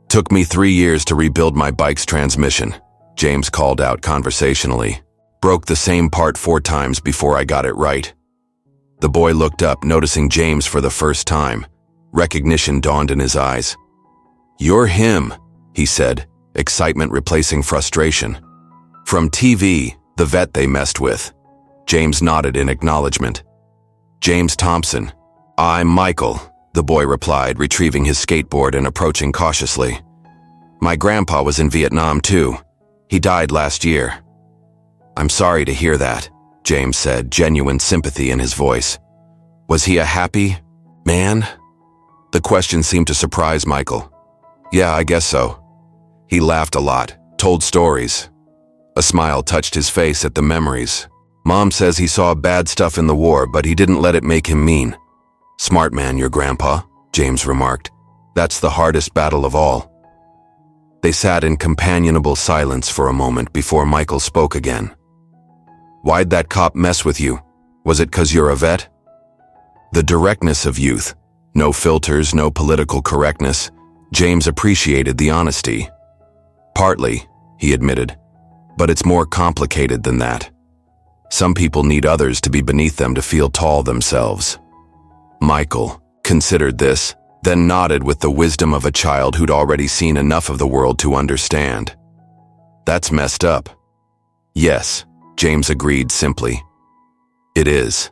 "Took me 3 years to rebuild my bike's transmission," James called out conversationally. "Broke the same part 4 times before I got it right." The boy looked up, noticing James for the first time. Recognition dawned in his eyes. "You're him," he said, excitement replacing frustration. "From TV, the vet they messed with." James nodded in acknowledgement. "James Thompson." "I'm Michael," the boy replied, retrieving his skateboard and approaching cautiously. "My grandpa was in Vietnam too. He died last year." "I'm sorry to hear that," James said, genuine sympathy in his voice. "Was he a happy man?" The question seemed to surprise Michael. "Yeah, I guess so. He laughed a lot, told stories." A smile touched his face at the memories. "Mom says he saw bad stuff in the war, but he didn't let it make him mean." "Smart man, your grandpa," James remarked. "That's the hardest battle of all." They sat in companionable silence for a moment before Michael spoke again. "Why'd that cop mess with you? Was it 'cause you're a vet?" The directness of youth, no filters, no political correctness, James appreciated the honesty. "Partly," he admitted, "but it's more complicated than that. Some people need others to be beneath them to feel tall themselves." Michael considered this, then nodded with the wisdom of a child who'd already seen enough of the world to understand. "That's messed up." "Yes," James agreed simply. "It is."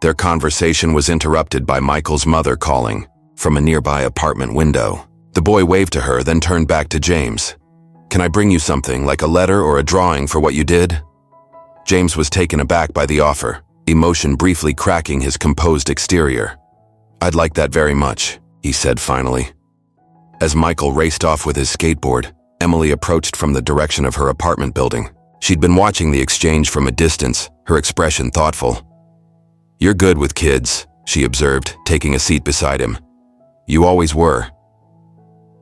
Their conversation was interrupted by Michael's mother calling from a nearby apartment window. The boy waved to her, then turned back to James. "Can I bring you something, like a letter or a drawing for what you did?" James was taken aback by the offer, emotion briefly cracking his composed exterior. "I'd like that very much," he said finally. As Michael raced off with his skateboard, Emily approached from the direction of her apartment building. She'd been watching the exchange from a distance, her expression thoughtful. "You're good with kids," she observed, taking a seat beside him. "You always were."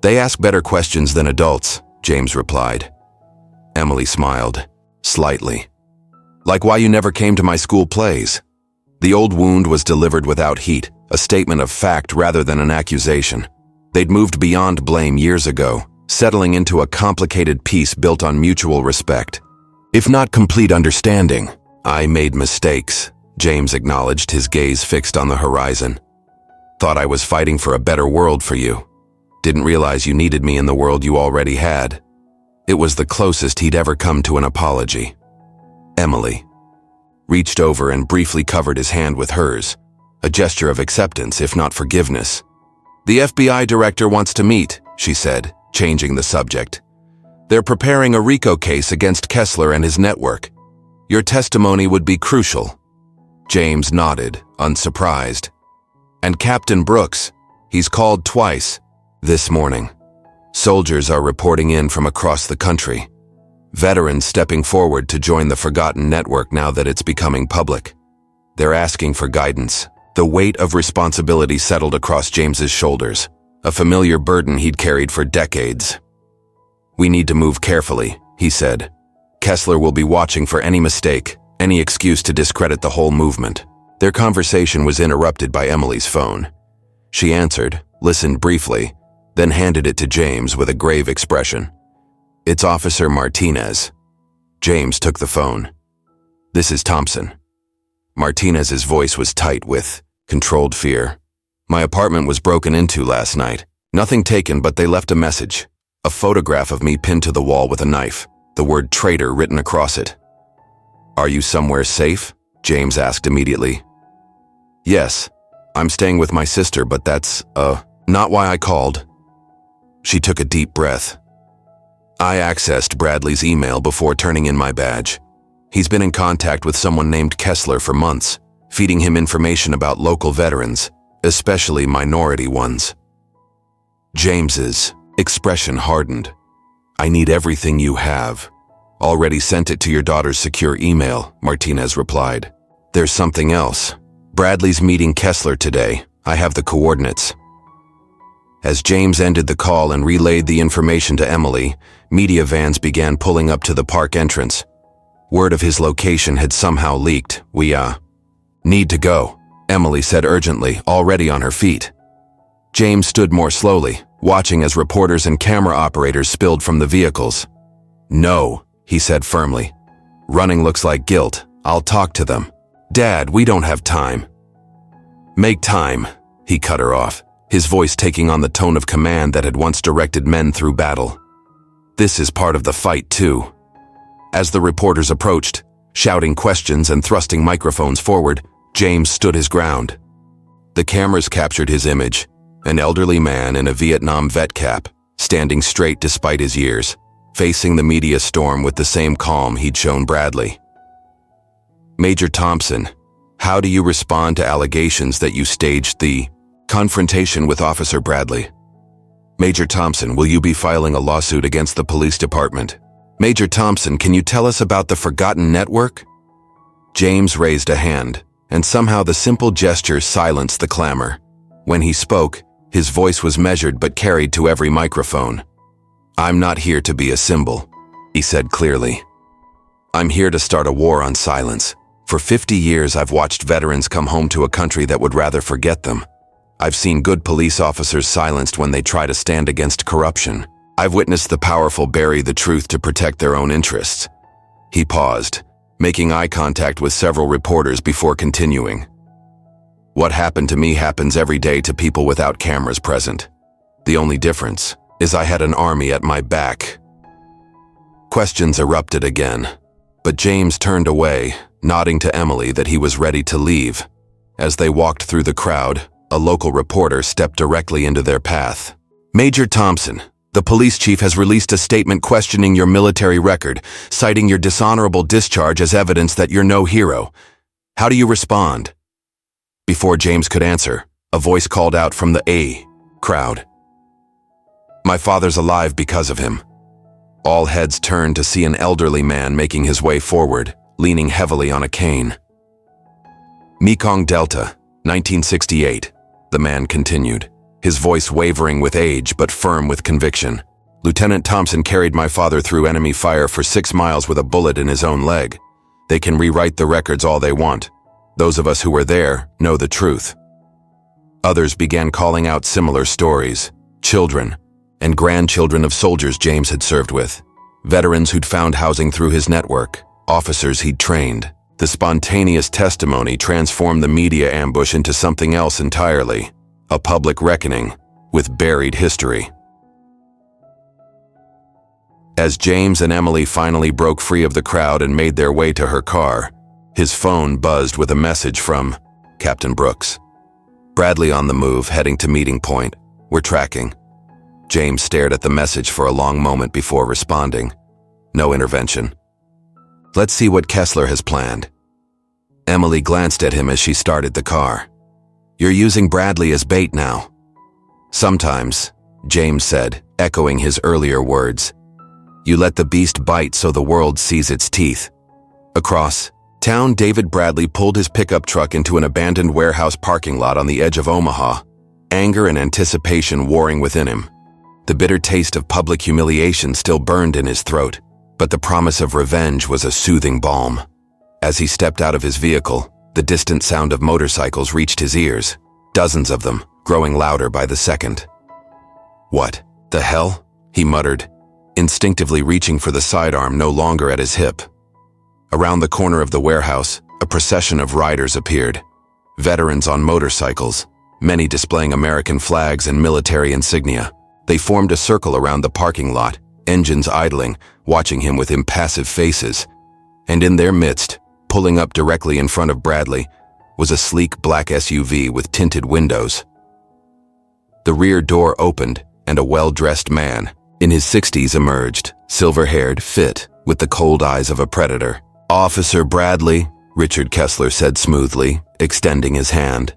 "They ask better questions than adults," James replied. Emily smiled, slightly. "Like why you never came to my school plays." The old wound was delivered without heat, a statement of fact rather than an accusation. They'd moved beyond blame years ago, settling into a complicated peace built on mutual respect. If not complete understanding. "I made mistakes," James acknowledged, his gaze fixed on the horizon. "Thought I was fighting for a better world for you. Didn't realize you needed me in the world you already had." It was the closest he'd ever come to an apology. Emily reached over and briefly covered his hand with hers, a gesture of acceptance, if not forgiveness. "The FBI director wants to meet," she said, changing the subject. "They're preparing a RICO case against Kessler and his network. Your testimony would be crucial." James nodded, unsurprised. "And Captain Brooks, he's called twice this morning. Soldiers are reporting in from across the country. Veterans stepping forward to join the Forgotten Network now that it's becoming public. They're asking for guidance. The weight of responsibility settled across James's shoulders, a familiar burden he'd carried for decades. "We need to move carefully," he said. "Kessler will be watching for any mistake, any excuse to discredit the whole movement." Their conversation was interrupted by Emily's phone. She answered, listened briefly, then handed it to James with a grave expression. "It's Officer Martinez." James took the phone. "This is Thompson." Martinez's voice was tight with controlled fear. "My apartment was broken into last night. Nothing taken, but they left a message. A photograph of me pinned to the wall with a knife, the word traitor written across it." "Are you somewhere safe?" James asked immediately. "Yes, I'm staying with my sister, but that's, not why I called." She took a deep breath. "I accessed Bradley's email before turning in my badge. He's been in contact with someone named Kessler for months, feeding him information about local veterans, especially minority ones." James's expression hardened. "I need everything you have." "Already sent it to your daughter's secure email," Martinez replied. "There's something else. Bradley's meeting Kessler today. I have the coordinates." As James ended the call and relayed the information to Emily, media vans began pulling up to the park entrance. Word of his location had somehow leaked. "We, need to go," Emily said urgently, already on her feet. James stood more slowly, watching as reporters and camera operators spilled from the vehicles. "No," he said firmly. "Running looks like guilt. I'll talk to them." "Dad, we don't have time." "Make time," he cut her off, his voice taking on the tone of command that had once directed men through battle. "This is part of the fight, too." As the reporters approached, shouting questions and thrusting microphones forward, James stood his ground. The cameras captured his image, an elderly man in a Vietnam vet cap, standing straight despite his years, facing the media storm with the same calm he'd shown Bradley. "Major Thompson, how do you respond to allegations that you staged the confrontation with Officer Bradley? Major Thompson, will you be filing a lawsuit against the police department? Major Thompson, can you tell us about the Forgotten Network?" James raised a hand, and somehow the simple gesture silenced the clamor. When he spoke, his voice was measured but carried to every microphone. "I'm not here to be a symbol," he said clearly. "I'm here to start a war on silence. For 50 years, I've watched veterans come home to a country that would rather forget them. I've seen good police officers silenced when they try to stand against corruption. I've witnessed the powerful bury the truth to protect their own interests." He paused, making eye contact with several reporters before continuing. "What happened to me happens every day to people without cameras present. The only difference is I had an army at my back." Questions erupted again, but James turned away, nodding to Emily that he was ready to leave. As they walked through the crowd, a local reporter stepped directly into their path. "Major Thompson, the police chief has released a statement questioning your military record, citing your dishonorable discharge as evidence that you're no hero. How do you respond?" Before James could answer, a voice called out from the crowd. "My father's alive because of him." All heads turned to see an elderly man making his way forward, leaning heavily on a cane. "Mekong Delta, 1968, the man continued, his voice wavering with age but firm with conviction. "Lieutenant Thompson carried my father through enemy fire for 6 miles with a bullet in his own leg. They can rewrite the records all they want. Those of us who were there know the truth." Others began calling out similar stories. Children and grandchildren of soldiers James had served with, veterans who'd found housing through his network, officers he'd trained. The spontaneous testimony transformed the media ambush into something else entirely, a public reckoning with buried history. As James and Emily finally broke free of the crowd and made their way to her car, his phone buzzed with a message from Captain Brooks. "Bradley on the move, heading to meeting point. We're tracking." James stared at the message for a long moment before responding. No intervention. "Let's see what Kessler has planned." Emily glanced at him as she started the car. "You're using Bradley as bait now." "Sometimes," James said, echoing his earlier words. You let the beast bite so the world sees its teeth. Across town, David Bradley pulled his pickup truck into an abandoned warehouse parking lot on the edge of Omaha, anger and anticipation warring within him. The bitter taste of public humiliation still burned in his throat, but the promise of revenge was a soothing balm. As he stepped out of his vehicle, the distant sound of motorcycles reached his ears, dozens of them, growing louder by the second. "What the hell?" he muttered, instinctively reaching for the sidearm no longer at his hip. Around the corner of the warehouse, a procession of riders appeared. Veterans on motorcycles, many displaying American flags and military insignia. They formed a circle around the parking lot, engines idling, watching him with impassive faces. And in their midst, pulling up directly in front of Bradley, was a sleek black SUV with tinted windows. The rear door opened, and a well-dressed man, in his 60s, emerged, silver-haired, fit, with the cold eyes of a predator. "Officer Bradley," Richard Kessler said smoothly, extending his hand.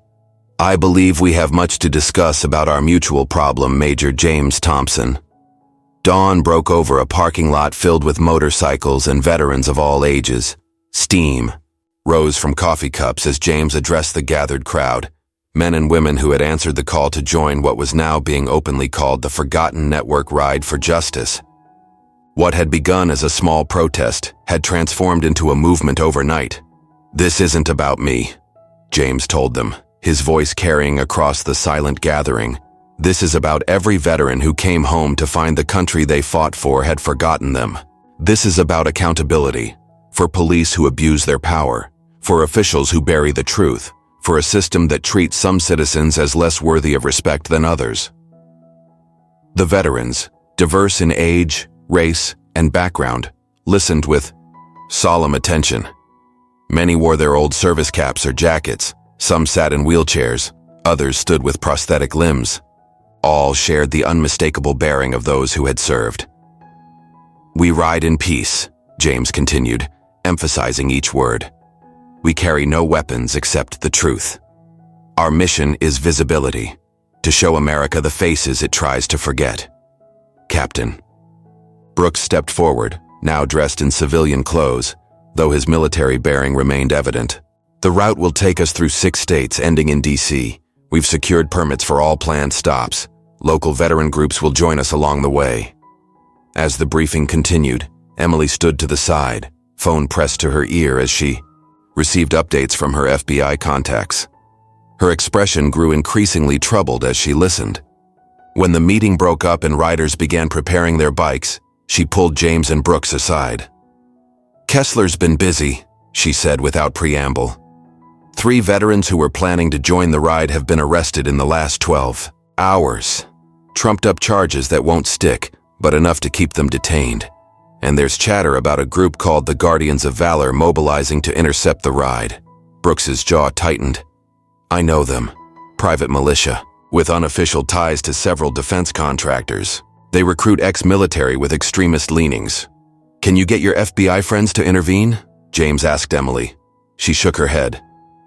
"I believe we have much to discuss about our mutual problem, Major James Thompson." Dawn broke over a parking lot filled with motorcycles and veterans of all ages. Steam rose from coffee cups as James addressed the gathered crowd, men and women who had answered the call to join what was now being openly called the Forgotten Network Ride for Justice. What had begun as a small protest had transformed into a movement overnight. "This isn't about me," James told them, his voice carrying across the silent gathering. "This is about every veteran who came home to find the country they fought for had forgotten them. This is about accountability, for police who abuse their power, for officials who bury the truth, for a system that treats some citizens as less worthy of respect than others." The veterans, diverse in age, race, and background, listened with solemn attention. Many wore their old service caps or jackets, some sat in wheelchairs, others stood with prosthetic limbs. All shared the unmistakable bearing of those who had served. "We ride in peace," James continued, emphasizing each word. "We carry no weapons except the truth. Our mission is visibility, to show America the faces it tries to forget. Captain." Brooks stepped forward, now dressed in civilian clothes, though his military bearing remained evident. "The route will take us through 6 states, ending in D.C. We've secured permits for all planned stops. Local veteran groups will join us along the way." As the briefing continued, Emily stood to the side, phone pressed to her ear as she received updates from her FBI contacts. Her expression grew increasingly troubled as she listened. When the meeting broke up and riders began preparing their bikes, she pulled James and Brooks aside. "Kessler's been busy," she said without preamble. 3 veterans who were planning to join the ride have been arrested in the last 12 hours. Trumped-up charges that won't stick, but enough to keep them detained. And there's chatter about a group called the Guardians of Valor mobilizing to intercept the ride. Brooks's jaw tightened. "I know them. Private militia, with unofficial ties to several defense contractors. They recruit ex-military with extremist leanings. Can you get your FBI friends to intervene?" James asked Emily. She shook her head.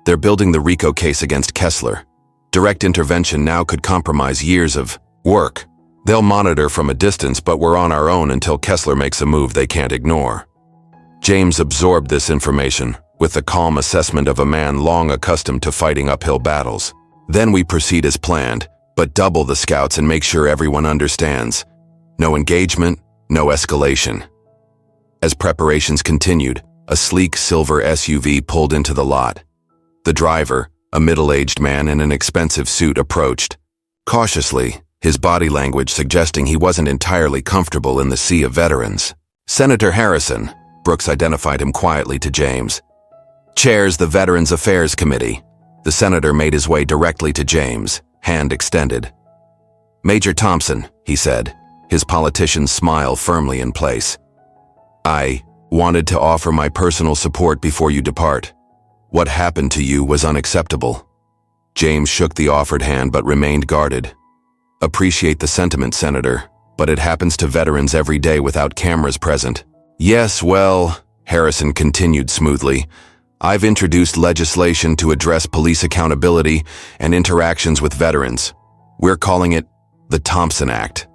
"They're building the RICO case against Kessler. Direct intervention now could compromise years of work. They'll monitor from a distance, but we're on our own until Kessler makes a move they can't ignore." James absorbed this information with the calm assessment of a man long accustomed to fighting uphill battles. "Then we proceed as planned, but double the scouts and make sure everyone understands. No engagement, no escalation." As preparations continued, a sleek silver SUV pulled into the lot. The driver, a middle-aged man in an expensive suit, approached. Cautiously, his body language suggesting he wasn't entirely comfortable in the sea of veterans. "Senator Harrison," Brooks identified him quietly to James. "Chairs the Veterans Affairs Committee." The senator made his way directly to James, hand extended. "Major Thompson," he said, his politician's smile firmly in place. "I wanted to offer my personal support before you depart. What happened to you was unacceptable." James shook the offered hand but remained guarded. "Appreciate the sentiment, Senator, but it happens to veterans every day without cameras present." "Yes, well," Harrison continued smoothly, "I've introduced legislation to address police accountability and interactions with veterans. We're calling it the Thompson Act."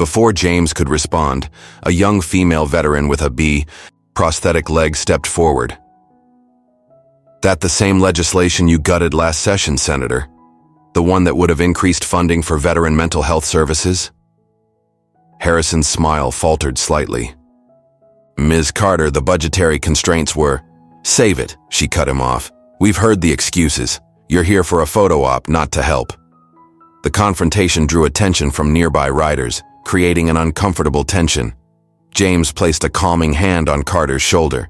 Before James could respond, a young female veteran with a B prosthetic leg stepped forward. "That the same legislation you gutted last session, Senator? The one that would have increased funding for veteran mental health services?" Harrison's smile faltered slightly. "Ms. Carter, the budgetary constraints were—" "Save it," she cut him off. "We've heard the excuses. You're here for a photo op, not to help." The confrontation drew attention from nearby riders, creating an uncomfortable tension. James placed a calming hand on Carter's shoulder.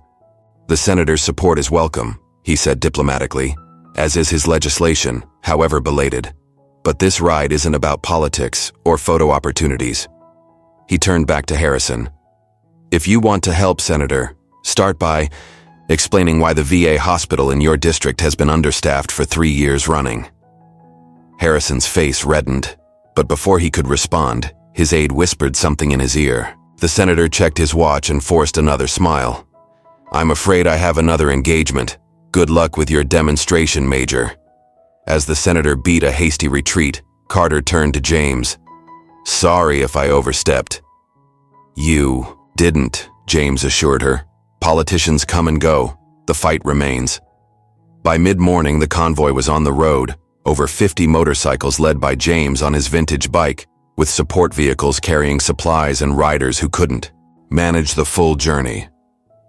"The senator's support is welcome," he said diplomatically, "as is his legislation, however belated. But this ride isn't about politics or photo opportunities." He turned back to Harrison. "If you want to help, Senator, start by explaining why the VA hospital in your district has been understaffed for 3 years running." Harrison's face reddened, but before he could respond, his aide whispered something in his ear. The senator checked his watch and forced another smile. "I'm afraid I have another engagement. Good luck with your demonstration, Major." As the senator beat a hasty retreat, Carter turned to James. "Sorry if I overstepped." "You didn't," James assured her. "Politicians come and go. The fight remains." By mid-morning, the convoy was on the road, over 50 motorcycles led by James on his vintage bike, with support vehicles carrying supplies and riders who couldn't manage the full journey.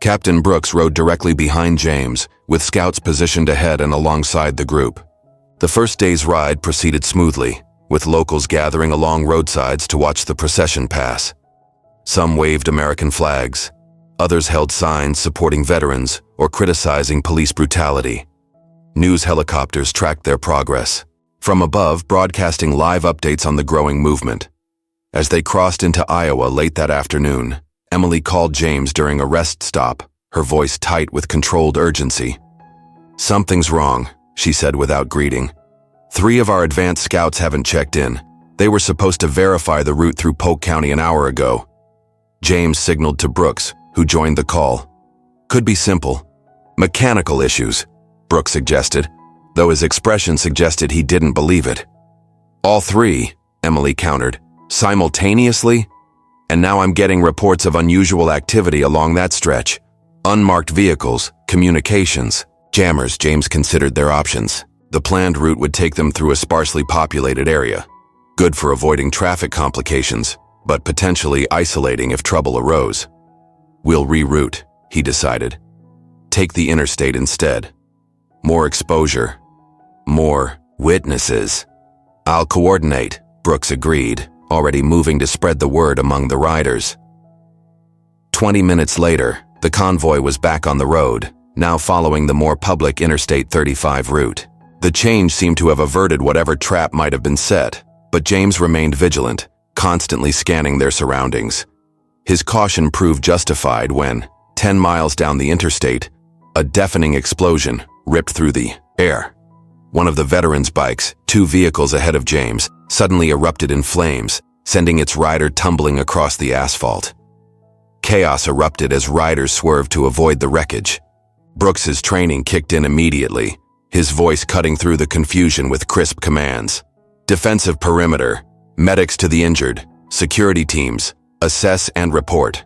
Captain Brooks rode directly behind James, with scouts positioned ahead and alongside the group. The first day's ride proceeded smoothly, with locals gathering along roadsides to watch the procession pass. Some waved American flags. Others held signs supporting veterans or criticizing police brutality. News helicopters tracked their progress, from above broadcasting live updates on the growing movement. As they crossed into Iowa late that afternoon, Emily called James during a rest stop, her voice tight with controlled urgency. "Something's wrong," she said without greeting. "3 of our advanced scouts haven't checked in. They were supposed to verify the route through Polk County an hour ago." James signaled to Brooks, who joined the call. "Could be simple. Mechanical issues," Brooks suggested, though his expression suggested he didn't believe it. "All 3, Emily countered. "Simultaneously? And now I'm getting reports of unusual activity along that stretch. Unmarked vehicles, communications, jammers." James considered their options. The planned route would take them through a sparsely populated area. Good for avoiding traffic complications, but potentially isolating if trouble arose. "We'll reroute," he decided. "Take the interstate instead. More exposure. More witnesses." "I'll coordinate," Brooks agreed, already moving to spread the word among the riders. 20 minutes later, the convoy was back on the road, now following the more public Interstate 35 route. The change seemed to have averted whatever trap might have been set, but James remained vigilant, constantly scanning their surroundings. His caution proved justified when, 10 miles down the interstate, a deafening explosion ripped through the air. One of the veterans' bikes, 2 vehicles ahead of James, suddenly erupted in flames, sending its rider tumbling across the asphalt. Chaos erupted as riders swerved to avoid the wreckage. Brooks's training kicked in immediately, his voice cutting through the confusion with crisp commands. "Defensive perimeter, medics to the injured, security teams, assess and report."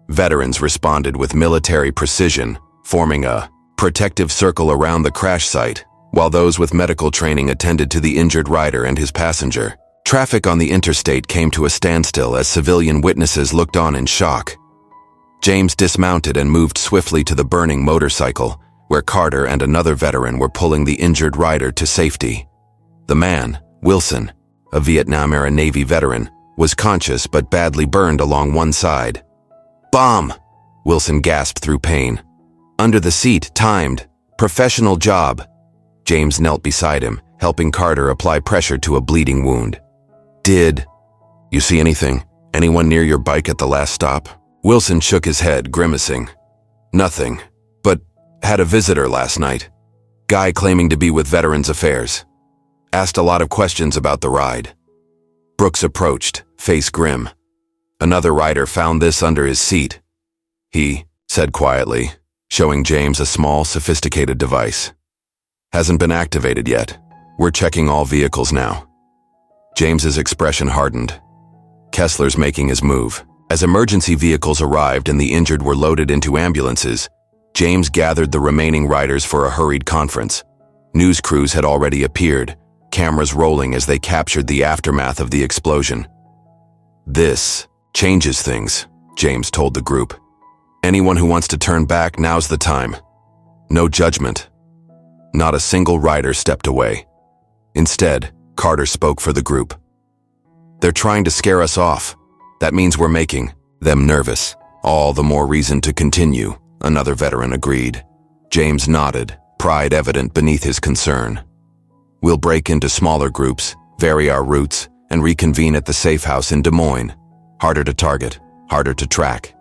Veterans responded with military precision, forming a protective circle around the crash site, while those with medical training attended to the injured rider and his passenger. Traffic on the interstate came to a standstill as civilian witnesses looked on in shock. James dismounted and moved swiftly to the burning motorcycle, where Carter and another veteran were pulling the injured rider to safety. The man, Wilson, a Vietnam-era Navy veteran, was conscious but badly burned along one side. "Bomb!" Wilson gasped through pain. "Under the seat, timed. Professional job." James knelt beside him, helping Carter apply pressure to a bleeding wound. "Did you see anything? Anyone near your bike at the last stop?" Wilson shook his head, grimacing. "Nothing, but had a visitor last night. Guy claiming to be with Veterans Affairs. Asked a lot of questions about the ride." Brooks approached, face grim. "Another rider found this under his seat," he said quietly, showing James a small, sophisticated device. "Hasn't been activated yet. We're checking all vehicles now." James's expression hardened. Kessler's making his move. As emergency vehicles arrived and the injured were loaded into ambulances, James gathered the remaining riders for a hurried conference. News crews had already appeared, cameras rolling as they captured the aftermath of the explosion. "This changes things," James told the group. "Anyone who wants to turn back, now's the time. No judgment." Not a single rider stepped away. Instead, Carter spoke for the group. "They're trying to scare us off. That means we're making them nervous. All the more reason to continue," another veteran agreed. James nodded, pride evident beneath his concern. "We'll break into smaller groups, vary our routes, and reconvene at the safe house in Des Moines. Harder to target, harder to track."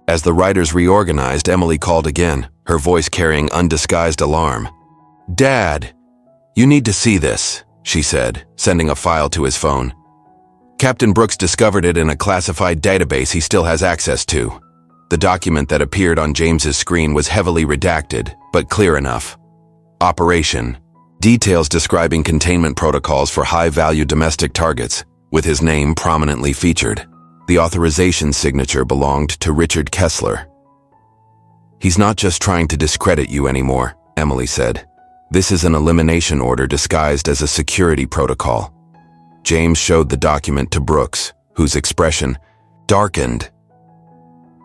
As the riders reorganized, Emily called again, her voice carrying undisguised alarm. "Dad, you need to see this," she said, sending a file to his phone. Captain Brooks discovered it in a classified database he still has access to. The document that appeared on James's screen was heavily redacted, but clear enough. Operation. Details describing containment protocols for high-value domestic targets, with his name prominently featured. The authorization signature belonged to Richard Kessler. "He's not just trying to discredit you anymore," Emily said. "This is an elimination order disguised as a security protocol." James showed the document to Brooks, whose expression darkened.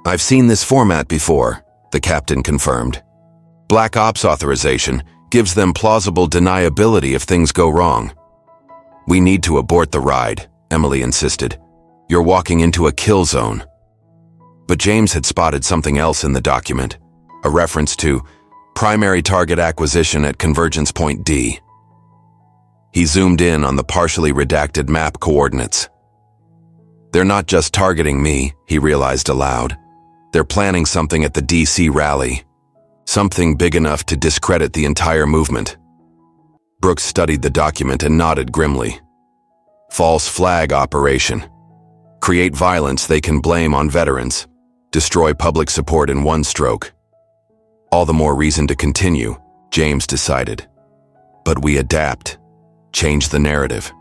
"I've seen this format before," the captain confirmed. "Black Ops authorization gives them plausible deniability if things go wrong." "We need to abort the ride," Emily insisted. "You're walking into a kill zone." But James had spotted something else in the document, a reference to primary target acquisition at Convergence Point D. He zoomed in on the partially redacted map coordinates. "They're not just targeting me," he realized aloud. "They're planning something at the DC rally. Something big enough to discredit the entire movement." Brooks studied the document and nodded grimly. "False flag operation. Create violence they can blame on veterans. Destroy public support in one stroke." All the more reason to continue, James decided. But we adapt. Change the narrative.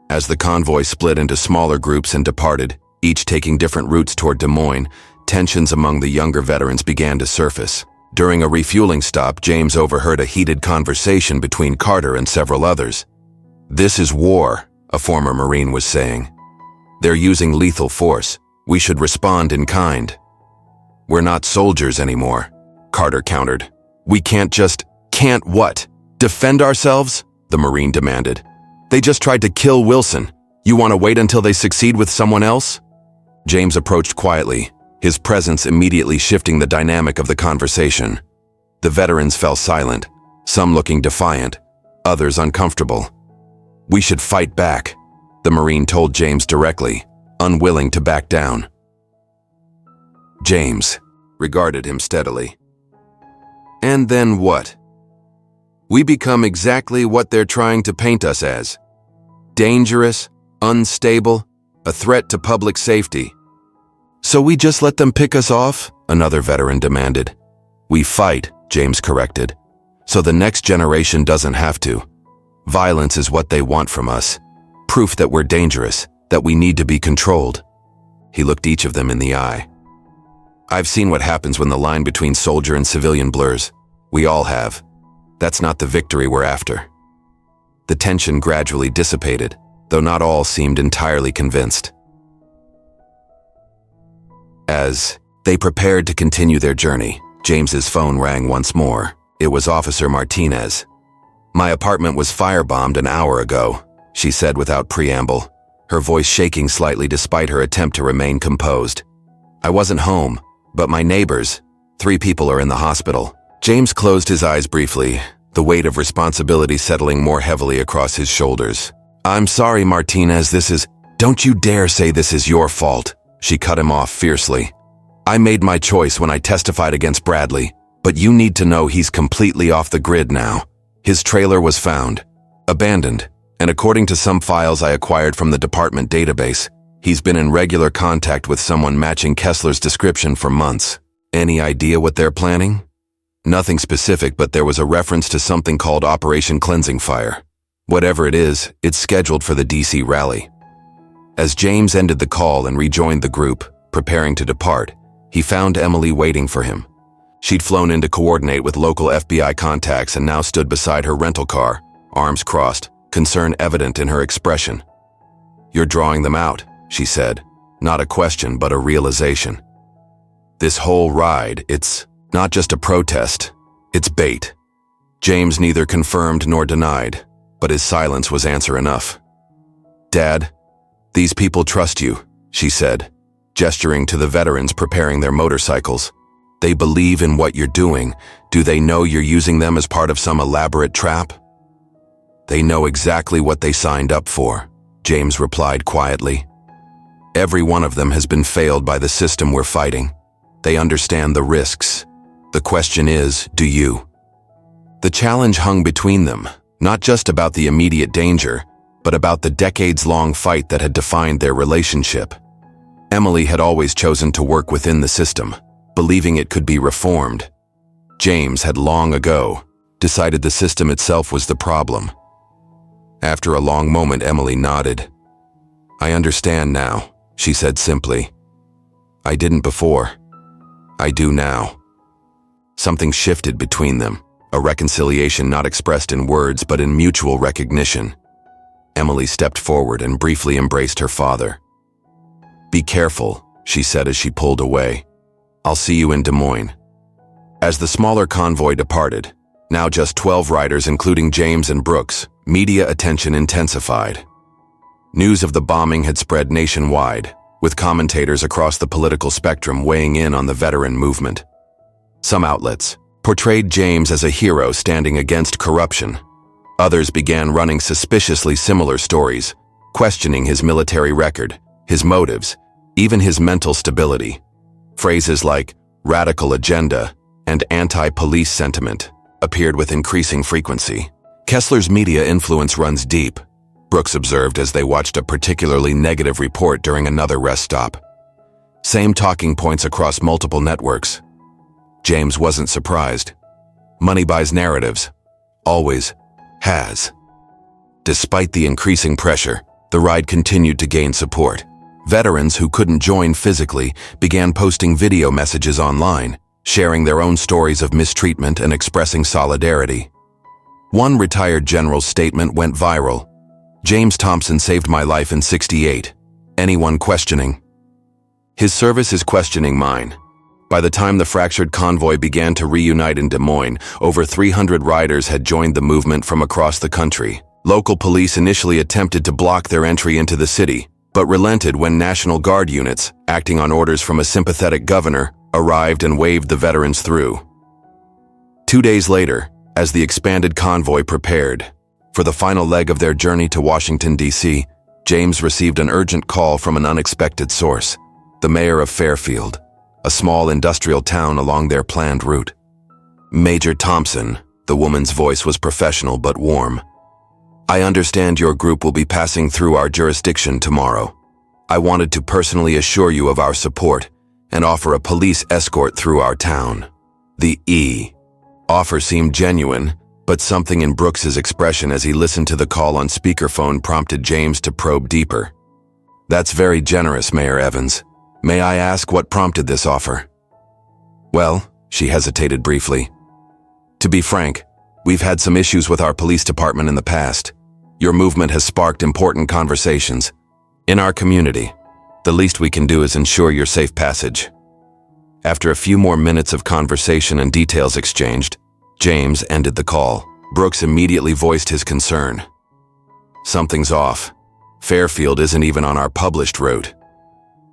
As the convoy split into smaller groups and departed, each taking different routes toward Des Moines, tensions among the younger veterans began to surface. During a refueling stop, James overheard a heated conversation between Carter and several others. "This is war," a former Marine was saying. "They're using lethal force. We should respond in kind." "We're not soldiers anymore," Carter countered. "We can't just—" "Can't what? Defend ourselves?" the Marine demanded. "They just tried to kill Wilson. You want to wait until they succeed with someone else?" James approached quietly, his presence immediately shifting the dynamic of the conversation. The veterans fell silent, some looking defiant, others uncomfortable. "We should fight back," the Marine told James directly, unwilling to back down. James regarded him steadily. "And then what? We become exactly what they're trying to paint us as. Dangerous, unstable, a threat to public safety. So we just let them pick us off?" another veteran demanded. "We fight," James corrected, "so the next generation doesn't have to. Violence is what they want from us. Proof that we're dangerous, that we need to be controlled." He looked each of them in the eye. "I've seen what happens when the line between soldier and civilian blurs. We all have. That's not the victory we're after." The tension gradually dissipated, though not all seemed entirely convinced. As they prepared to continue their journey, James's phone rang once more. It was Officer Martinez. "My apartment was firebombed an hour ago," she said without preamble, her voice shaking slightly despite her attempt to remain composed. "I wasn't home, but my neighbors, 3 people are in the hospital." James closed his eyes briefly, the weight of responsibility settling more heavily across his shoulders. "I'm sorry, Martinez, Don't you dare say this is your fault," she cut him off fiercely. "I made my choice when I testified against Bradley, but you need to know he's completely off the grid now. His trailer was found, abandoned, and according to some files I acquired from the department database, he's been in regular contact with someone matching Kessler's description for months. Any idea what they're planning?" "Nothing specific, but there was a reference to something called Operation Cleansing Fire. Whatever it is, it's scheduled for the DC rally." As James ended the call and rejoined the group, preparing to depart, he found Emily waiting for him. She'd flown in to coordinate with local FBI contacts and now stood beside her rental car, arms crossed, concern evident in her expression. "You're drawing them out," she said, not a question but a realization. "This whole ride, it's not just a protest, it's bait." James neither confirmed nor denied, but his silence was answer enough. "Dad, these people trust you," she said, gesturing to the veterans preparing their motorcycles. "They believe in what you're doing. Do they know you're using them as part of some elaborate trap?" "They know exactly what they signed up for," James replied quietly. "Every one of them has been failed by the system we're fighting. They understand the risks. The question is, do you?" The challenge hung between them, not just about the immediate danger, but about the decades-long fight that had defined their relationship. Emily had always chosen to work within the system, believing it could be reformed. James had long ago decided the system itself was the problem. After a long moment, Emily nodded. "I understand now," she said simply. "I didn't before. I do now." Something shifted between them, a reconciliation not expressed in words but in mutual recognition. Emily stepped forward and briefly embraced her father. "Be careful," she said as she pulled away. "I'll see you in Des Moines." As the smaller convoy departed, now just 12 riders including James and Brooks, media attention intensified. News of the bombing had spread nationwide, with commentators across the political spectrum weighing in on the veteran movement. Some outlets portrayed James as a hero standing against corruption. Others began running suspiciously similar stories, questioning his military record, his motives, even his mental stability. Phrases like radical agenda and anti-police sentiment appeared with increasing frequency. "Kessler's media influence runs deep," Brooks observed as they watched a particularly negative report during another rest stop. "Same talking points across multiple networks." James wasn't surprised. Money buys narratives. Always has. Despite the increasing pressure, the ride continued to gain support. Veterans who couldn't join physically began posting video messages online, sharing their own stories of mistreatment and expressing solidarity. One retired general's statement went viral. "James Thompson saved my life in '68. Anyone questioning?" His service is questioning mine. By the time the fractured convoy began to reunite in Des Moines, over 300 riders had joined the movement from across the country. Local police initially attempted to block their entry into the city, but relented when National Guard units, acting on orders from a sympathetic governor, arrived and waved the veterans through. 2 days later, as the expanded convoy prepared for the final leg of their journey to Washington, D.C., James received an urgent call from an unexpected source, the mayor of Fairfield, a small industrial town along their planned route. "Major Thompson," the woman's voice was professional but warm. "I understand your group will be passing through our jurisdiction tomorrow. I wanted to personally assure you of our support and offer a police escort through our town." The offer seemed genuine, but something in Brooks's expression as he listened to the call on speakerphone prompted James to probe deeper. "That's very generous, Mayor Evans. May I ask what prompted this offer?" "Well," she hesitated briefly. "To be frank, we've had some issues with our police department in the past. Your movement has sparked important conversations. In our community, the least we can do is ensure your safe passage." After a few more minutes of conversation and details exchanged, James ended the call. Brooks immediately voiced his concern. "Something's off. Fairfield isn't even on our published route."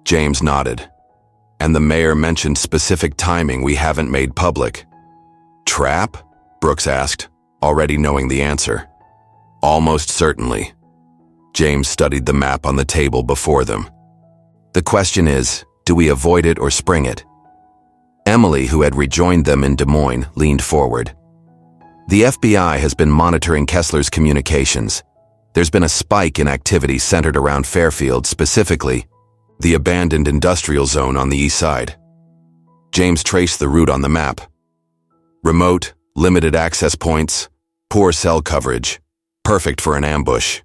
James nodded. "And the mayor mentioned specific timing we haven't made public." "Trap?" Brooks asked, already knowing the answer. "Almost certainly." James studied the map on the table before them. "The question is, do we avoid it or spring it?" Emily, who had rejoined them in Des Moines, leaned forward. "The FBI has been monitoring Kessler's communications. There's been a spike in activity centered around Fairfield, specifically the abandoned industrial zone on the east side." James traced the route on the map. "Remote, limited access points, poor cell coverage, perfect for an ambush.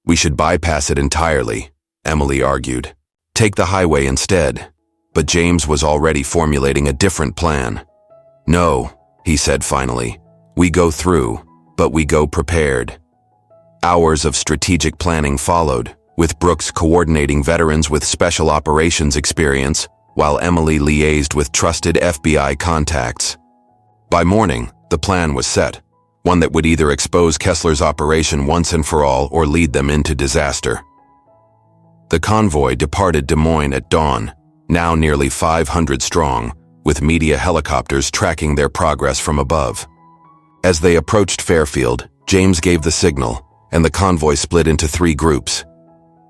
We should bypass it entirely," Emily argued. Take the highway instead. But James was already formulating a different plan. No, he said finally. We go through, but we go prepared. Hours of strategic planning followed, with Brooks coordinating veterans with special operations experience, while Emily liaised with trusted FBI contacts. By morning, the plan was set, one that would either expose Kessler's operation once and for all or lead them into disaster. The convoy departed Des Moines at dawn, now nearly 500 strong, with media helicopters tracking their progress from above. As they approached Fairfield, James gave the signal, and the convoy split into 3 groups.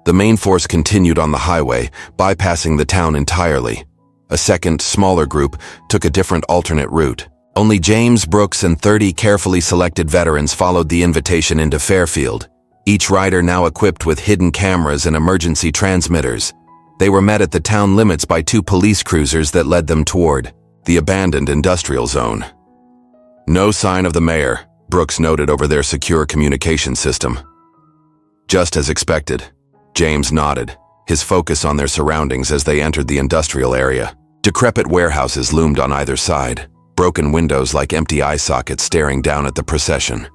The main force continued on the highway, bypassing the town entirely. A second, smaller group took a different alternate route. Only James, Brooks, and 30 carefully selected veterans followed the invitation into Fairfield, each rider now equipped with hidden cameras and emergency transmitters. They were met at the town limits by 2 police cruisers that led them toward the abandoned industrial zone. No sign of the mayor, Brooks noted over their secure communication system. Just as expected. James nodded, his focus on their surroundings as they entered the industrial area. Decrepit warehouses loomed on either side, broken windows like empty eye sockets staring down at the procession.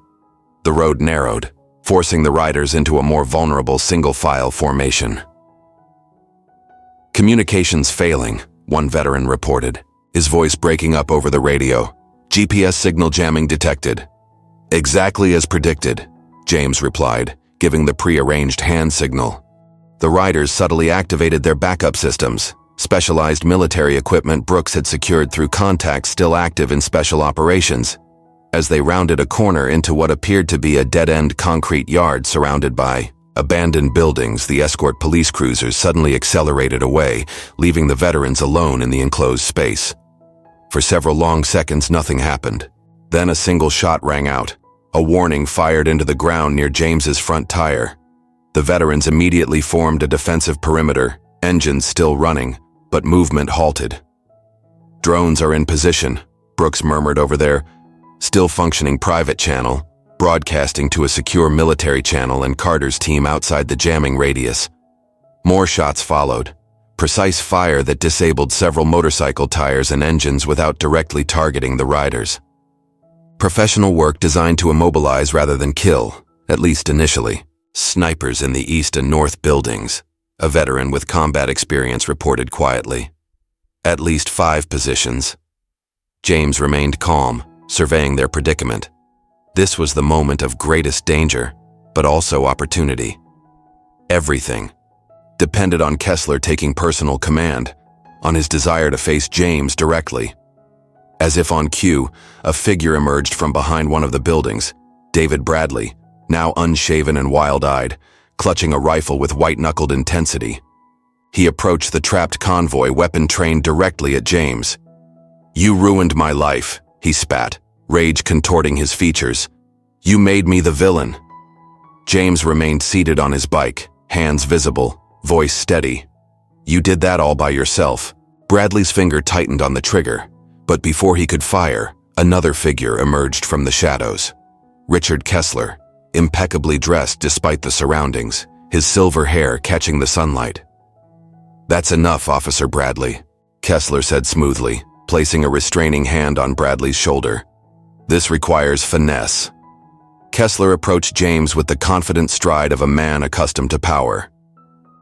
The road narrowed, forcing the riders into a more vulnerable single-file formation. Communications failing, one veteran reported, his voice breaking up over the radio. GPS signal jamming detected. Exactly as predicted, James replied, giving the pre-arranged hand signal. The riders subtly activated their backup systems, specialized military equipment Brooks had secured through contacts still active in special operations. As they rounded a corner into what appeared to be a dead-end concrete yard surrounded by abandoned buildings, the escort police cruisers suddenly accelerated away, leaving the veterans alone in the enclosed space. For several long seconds, nothing happened. Then a single shot rang out, a warning fired into the ground near James's front tire. The veterans immediately formed a defensive perimeter, engines still running, but movement halted. Drones are in position, Brooks murmured over their still functioning private channel, broadcasting to a secure military channel and Carter's team outside the jamming radius. More shots followed, precise fire that disabled several motorcycle tires and engines without directly targeting the riders. Professional work designed to immobilize rather than kill, at least initially. Snipers in the east and north buildings, a veteran with combat experience reported quietly. At least 5 positions. James remained calm, surveying their predicament. This was the moment of greatest danger, but also opportunity. Everything depended on Kessler taking personal command, on his desire to face James directly. As if on cue, a figure emerged from behind one of the buildings, David Bradley, now unshaven and wild-eyed, clutching a rifle with white-knuckled intensity. He approached the trapped convoy, weapon trained directly at James. "You ruined my life," he spat, rage contorting his features. "You made me the villain." James remained seated on his bike, hands visible, voice steady. "You did that all by yourself." Bradley's finger tightened on the trigger, but before he could fire, another figure emerged from the shadows. Richard Kessler, impeccably dressed despite the surroundings, his silver hair catching the sunlight. "That's enough, Officer Bradley," Kessler said smoothly, placing a restraining hand on Bradley's shoulder. "This requires finesse." Kessler approached James with the confident stride of a man accustomed to power.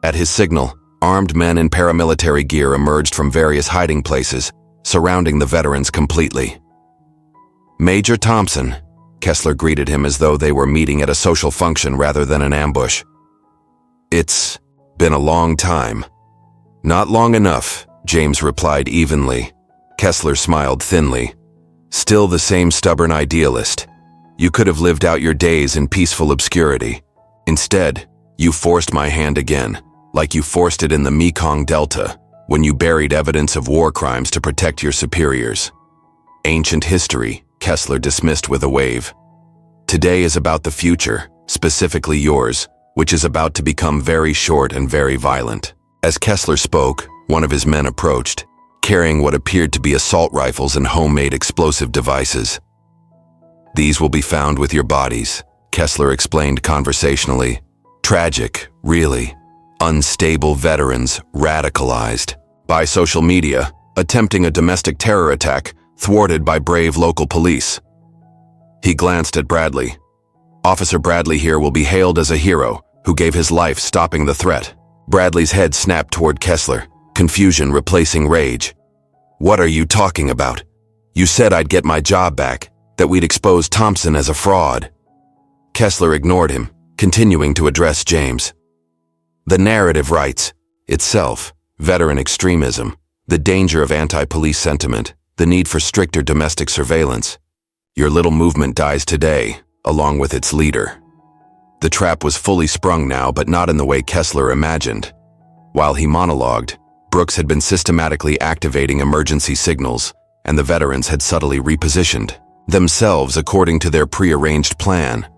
At his signal, armed men in paramilitary gear emerged from various hiding places, surrounding the veterans completely. "Major Thompson," Kessler greeted him as though they were meeting at a social function rather than an ambush. "It's been a long time." "Not long enough," James replied evenly. Kessler smiled thinly. "Still the same stubborn idealist. You could have lived out your days in peaceful obscurity. Instead, you forced my hand again, like you forced it in the Mekong Delta, when you buried evidence of war crimes to protect your superiors." Ancient history, Kessler dismissed with a wave. "Today is about the future, specifically yours, which is about to become very short and very violent." As Kessler spoke, one of his men approached, carrying what appeared to be assault rifles and homemade explosive devices. "These will be found with your bodies," Kessler explained conversationally. "Tragic, really. Unstable veterans radicalized by social media, attempting a domestic terror attack thwarted by brave local police. He glanced at Bradley. Officer Bradley here will be hailed as a hero who gave his life stopping the threat. Bradley's head snapped toward Kessler, confusion replacing rage. What are you talking about? You said I'd get my job back, that we'd expose Thompson as a fraud. Kessler ignored him, continuing to address James. The narrative writes itself, veteran extremism, the danger of anti-police sentiment, the need for stricter domestic surveillance. Your little movement dies today, along with its leader. The trap was fully sprung now, but not in the way Kessler imagined. While he monologued, Brooks had been systematically activating emergency signals, and the veterans had subtly repositioned themselves according to their prearranged plan.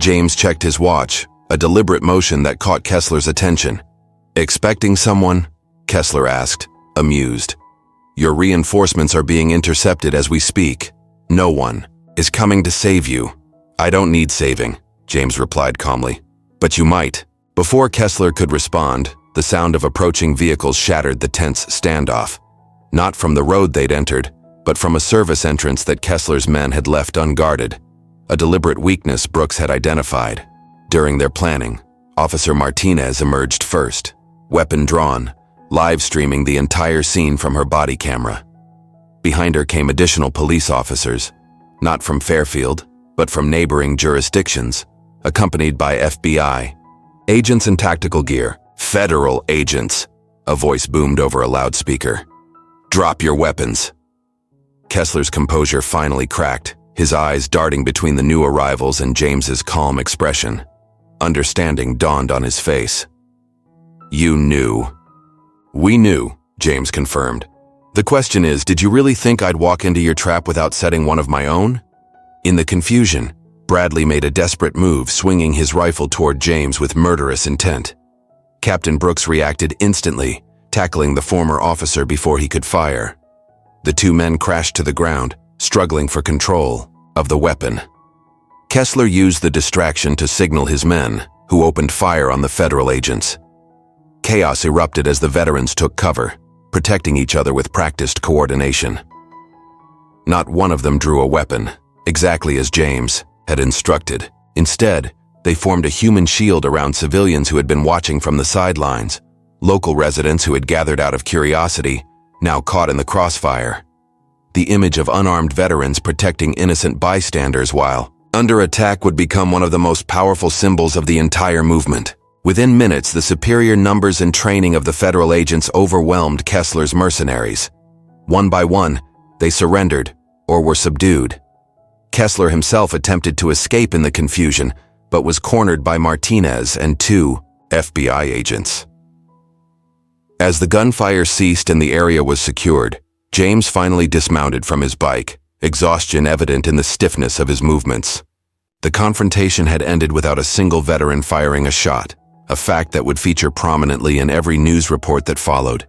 James checked his watch, a deliberate motion that caught Kessler's attention. Expecting someone? Kessler asked, amused. Your reinforcements are being intercepted as we speak. No one is coming to save you. I don't need saving, James replied calmly. But you might. Before Kessler could respond, the sound of approaching vehicles shattered the tense standoff. Not from the road they'd entered, but from a service entrance that Kessler's men had left unguarded. A deliberate weakness Brooks had identified. During their planning, Officer Martinez emerged first, weapon drawn, live streaming the entire scene from her body camera. Behind her came additional police officers, not from Fairfield, but from neighboring jurisdictions, accompanied by FBI agents in tactical gear. Federal agents, a voice boomed over a loudspeaker. Drop your weapons. Kessler's composure finally cracked, his eyes darting between the new arrivals and James's calm expression. Understanding dawned on his face. You knew. We knew, James confirmed. The question is, did you really think I'd walk into your trap without setting one of my own? In the confusion, Bradley made a desperate move, swinging his rifle toward James with murderous intent. Captain Brooks reacted instantly, tackling the former officer before he could fire. The two men crashed to the ground, struggling for control of the weapon. Kessler used the distraction to signal his men, who opened fire on the federal agents. Chaos erupted as the veterans took cover, protecting each other with practiced coordination. Not one of them drew a weapon, exactly as James had instructed. Instead, they formed a human shield around civilians who had been watching from the sidelines, local residents who had gathered out of curiosity, now caught in the crossfire. The image of unarmed veterans protecting innocent bystanders while under attack would become one of the most powerful symbols of the entire movement. Within minutes, the superior numbers and training of the federal agents overwhelmed Kessler's mercenaries. One by one, they surrendered or were subdued. Kessler himself attempted to escape in the confusion, but was cornered by Martinez and two FBI agents. As the gunfire ceased and the area was secured, James finally dismounted from his bike, exhaustion evident in the stiffness of his movements. The confrontation had ended without a single veteran firing a shot, a fact that would feature prominently in every news report that followed.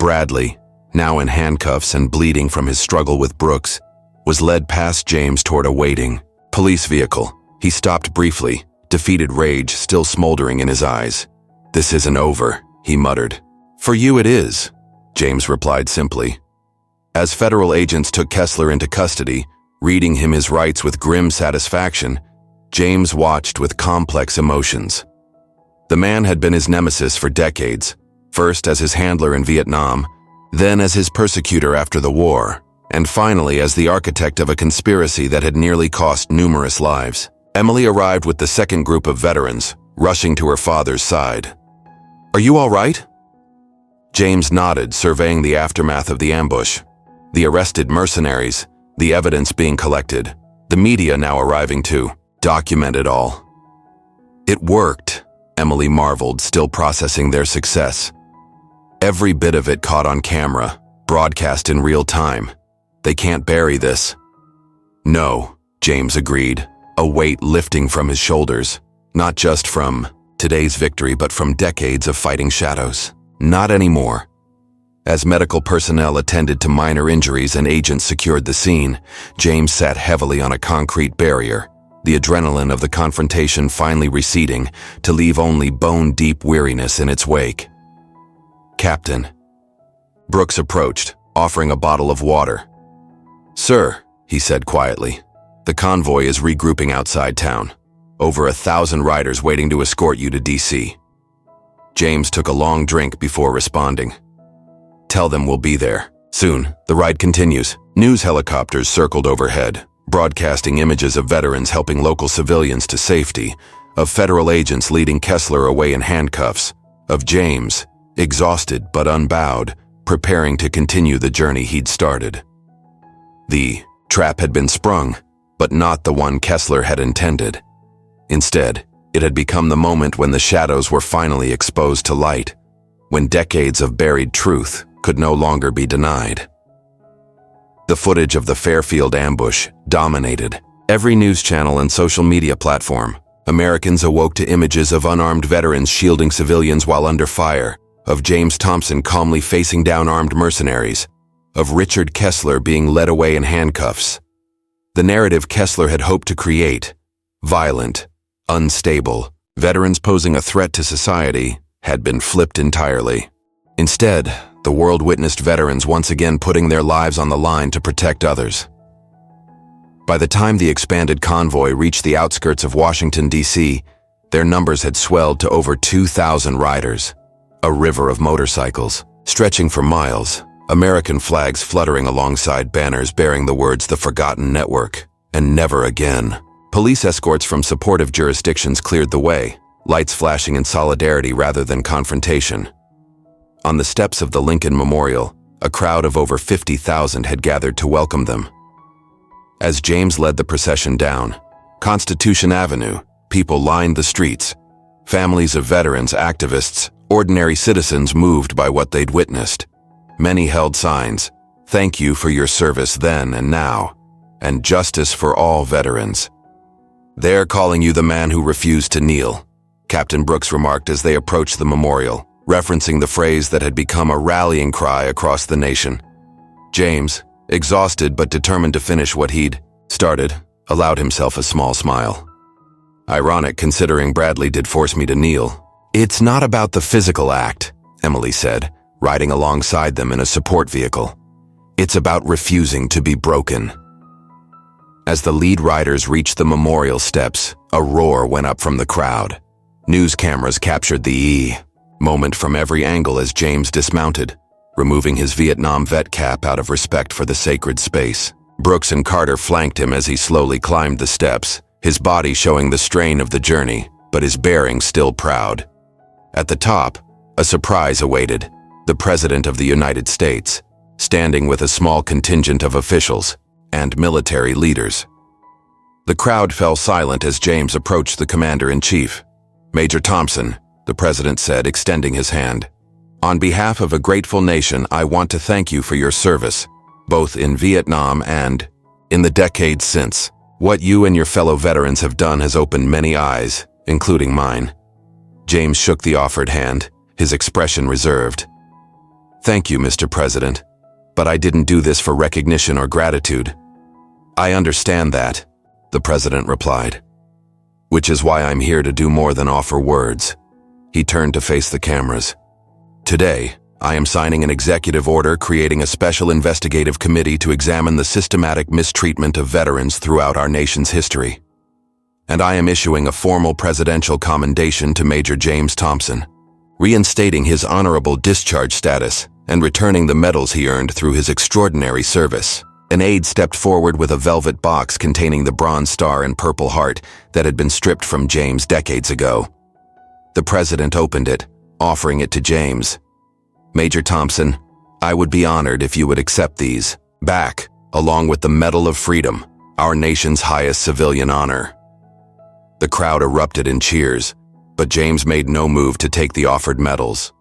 Bradley, now in handcuffs and bleeding from his struggle with Brooks, was led past James toward a waiting police vehicle. He stopped briefly, defeated rage still smoldering in his eyes. "This isn't over," he muttered. "For you it is," James replied simply. As federal agents took Kessler into custody, reading him his rights with grim satisfaction, James watched with complex emotions. The man had been his nemesis for decades, first as his handler in Vietnam, then as his persecutor after the war, and finally as the architect of a conspiracy that had nearly cost numerous lives. Emily arrived with the second group of veterans, rushing to her father's side. "Are you all right?" James nodded, surveying the aftermath of the ambush. The arrested mercenaries, the evidence being collected, the media now arriving to document it all. "It worked," Emily marveled, still processing their success. "Every bit of it caught on camera, broadcast in real time. They can't bury this." "No," James agreed, a weight lifting from his shoulders, not just from today's victory, but from decades of fighting shadows. Not anymore. As medical personnel attended to minor injuries and agents secured the scene, James sat heavily on a concrete barrier, the adrenaline of the confrontation finally receding to leave only bone-deep weariness in its wake. "Captain." Brooks approached, offering a bottle of water. "Sir," he said quietly, "the convoy is regrouping outside town. Over 1,000 riders waiting to escort you to DC." James took a long drink before responding. "Tell them we'll be there soon." The ride continues. News helicopters circled overhead, broadcasting images of veterans helping local civilians to safety, of federal agents leading Kessler away in handcuffs, of James, exhausted but unbowed, preparing to continue the journey he'd started. The trap had been sprung, but not the one Kessler had intended. Instead, it had become the moment when the shadows were finally exposed to light, when decades of buried truth could no longer be denied. The footage of the Fairfield ambush dominated every news channel and social media platform. Americans awoke to images of unarmed veterans shielding civilians while under fire, of James Thompson calmly facing down armed mercenaries, of Richard Kessler being led away in handcuffs. The narrative Kessler had hoped to create, violent, unstable, veterans posing a threat to society, had been flipped entirely. Instead, the world witnessed veterans once again putting their lives on the line to protect others. By the time the expanded convoy reached the outskirts of Washington, D.C., their numbers had swelled to over 2,000 riders, a river of motorcycles, stretching for miles, American flags fluttering alongside banners bearing the words "The Forgotten Network" and "Never Again." Police escorts from supportive jurisdictions cleared the way, lights flashing in solidarity rather than confrontation. On the steps of the Lincoln Memorial, a crowd of over 50,000 had gathered to welcome them. As James led the procession down Constitution Avenue, people lined the streets. Families of veterans, activists, ordinary citizens moved by what they'd witnessed. Many held signs, "Thank you for your service then and now," and "Justice for all veterans." "They're calling you the man who refused to kneel," Captain Brooks remarked as they approached the memorial, referencing the phrase that had become a rallying cry across the nation. James, exhausted but determined to finish what he'd started, allowed himself a small smile. "Ironic considering Bradley did force me to kneel." "It's not about the physical act," Emily said, riding alongside them in a support vehicle. "It's about refusing to be broken." As the lead riders reached the memorial steps, a roar went up from the crowd. News cameras captured the moment from every angle as James dismounted, removing his Vietnam vet cap out of respect for the sacred space. Brooks and Carter flanked him as he slowly climbed the steps, his body showing the strain of the journey, but his bearing still proud. At the top, a surprise awaited: the President of the United States, standing with a small contingent of officials and military leaders. The crowd fell silent as James approached the Commander-in-Chief. "Major Thompson," the President said, extending his hand. "On behalf of a grateful nation, I want to thank you for your service, both in Vietnam and in the decades since. What you and your fellow veterans have done has opened many eyes, including mine." James shook the offered hand, his expression reserved. "Thank you, Mr. President, but I didn't do this for recognition or gratitude." "I understand that," the President replied. "Which is why I'm here to do more than offer words." He turned to face the cameras. "Today, I am signing an executive order creating a special investigative committee to examine the systematic mistreatment of veterans throughout our nation's history. And I am issuing a formal presidential commendation to Major James Thompson, reinstating his honorable discharge status and returning the medals he earned through his extraordinary service." An aide stepped forward with a velvet box containing the Bronze Star and Purple Heart that had been stripped from James decades ago. The President opened it, offering it to James. "Major Thompson, I would be honored if you would accept these back, along with the Medal of Freedom, our nation's highest civilian honor." The crowd erupted in cheers, but James made no move to take the offered medals.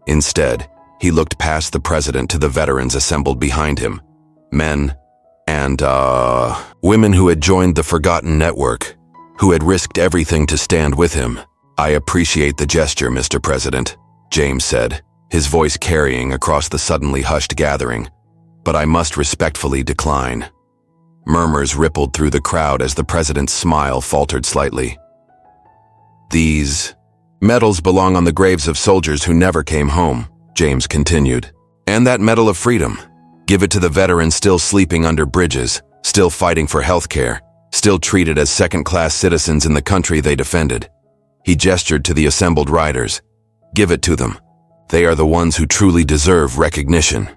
Instead, he looked past the President to the veterans assembled behind him, men and women who had joined the Forgotten Network, who had risked everything to stand with him. "I appreciate the gesture, Mr. President," James said, his voice carrying across the suddenly hushed gathering, "but I must respectfully decline." Murmurs rippled through the crowd as the president's smile faltered slightly. "These medals belong on the graves of soldiers who never came home," James continued. "And that Medal of Freedom. Give it to the veterans still sleeping under bridges, still fighting for health care, still treated as second-class citizens in the country they defended." He gestured to the assembled riders. "Give it to them. They are the ones who truly deserve recognition."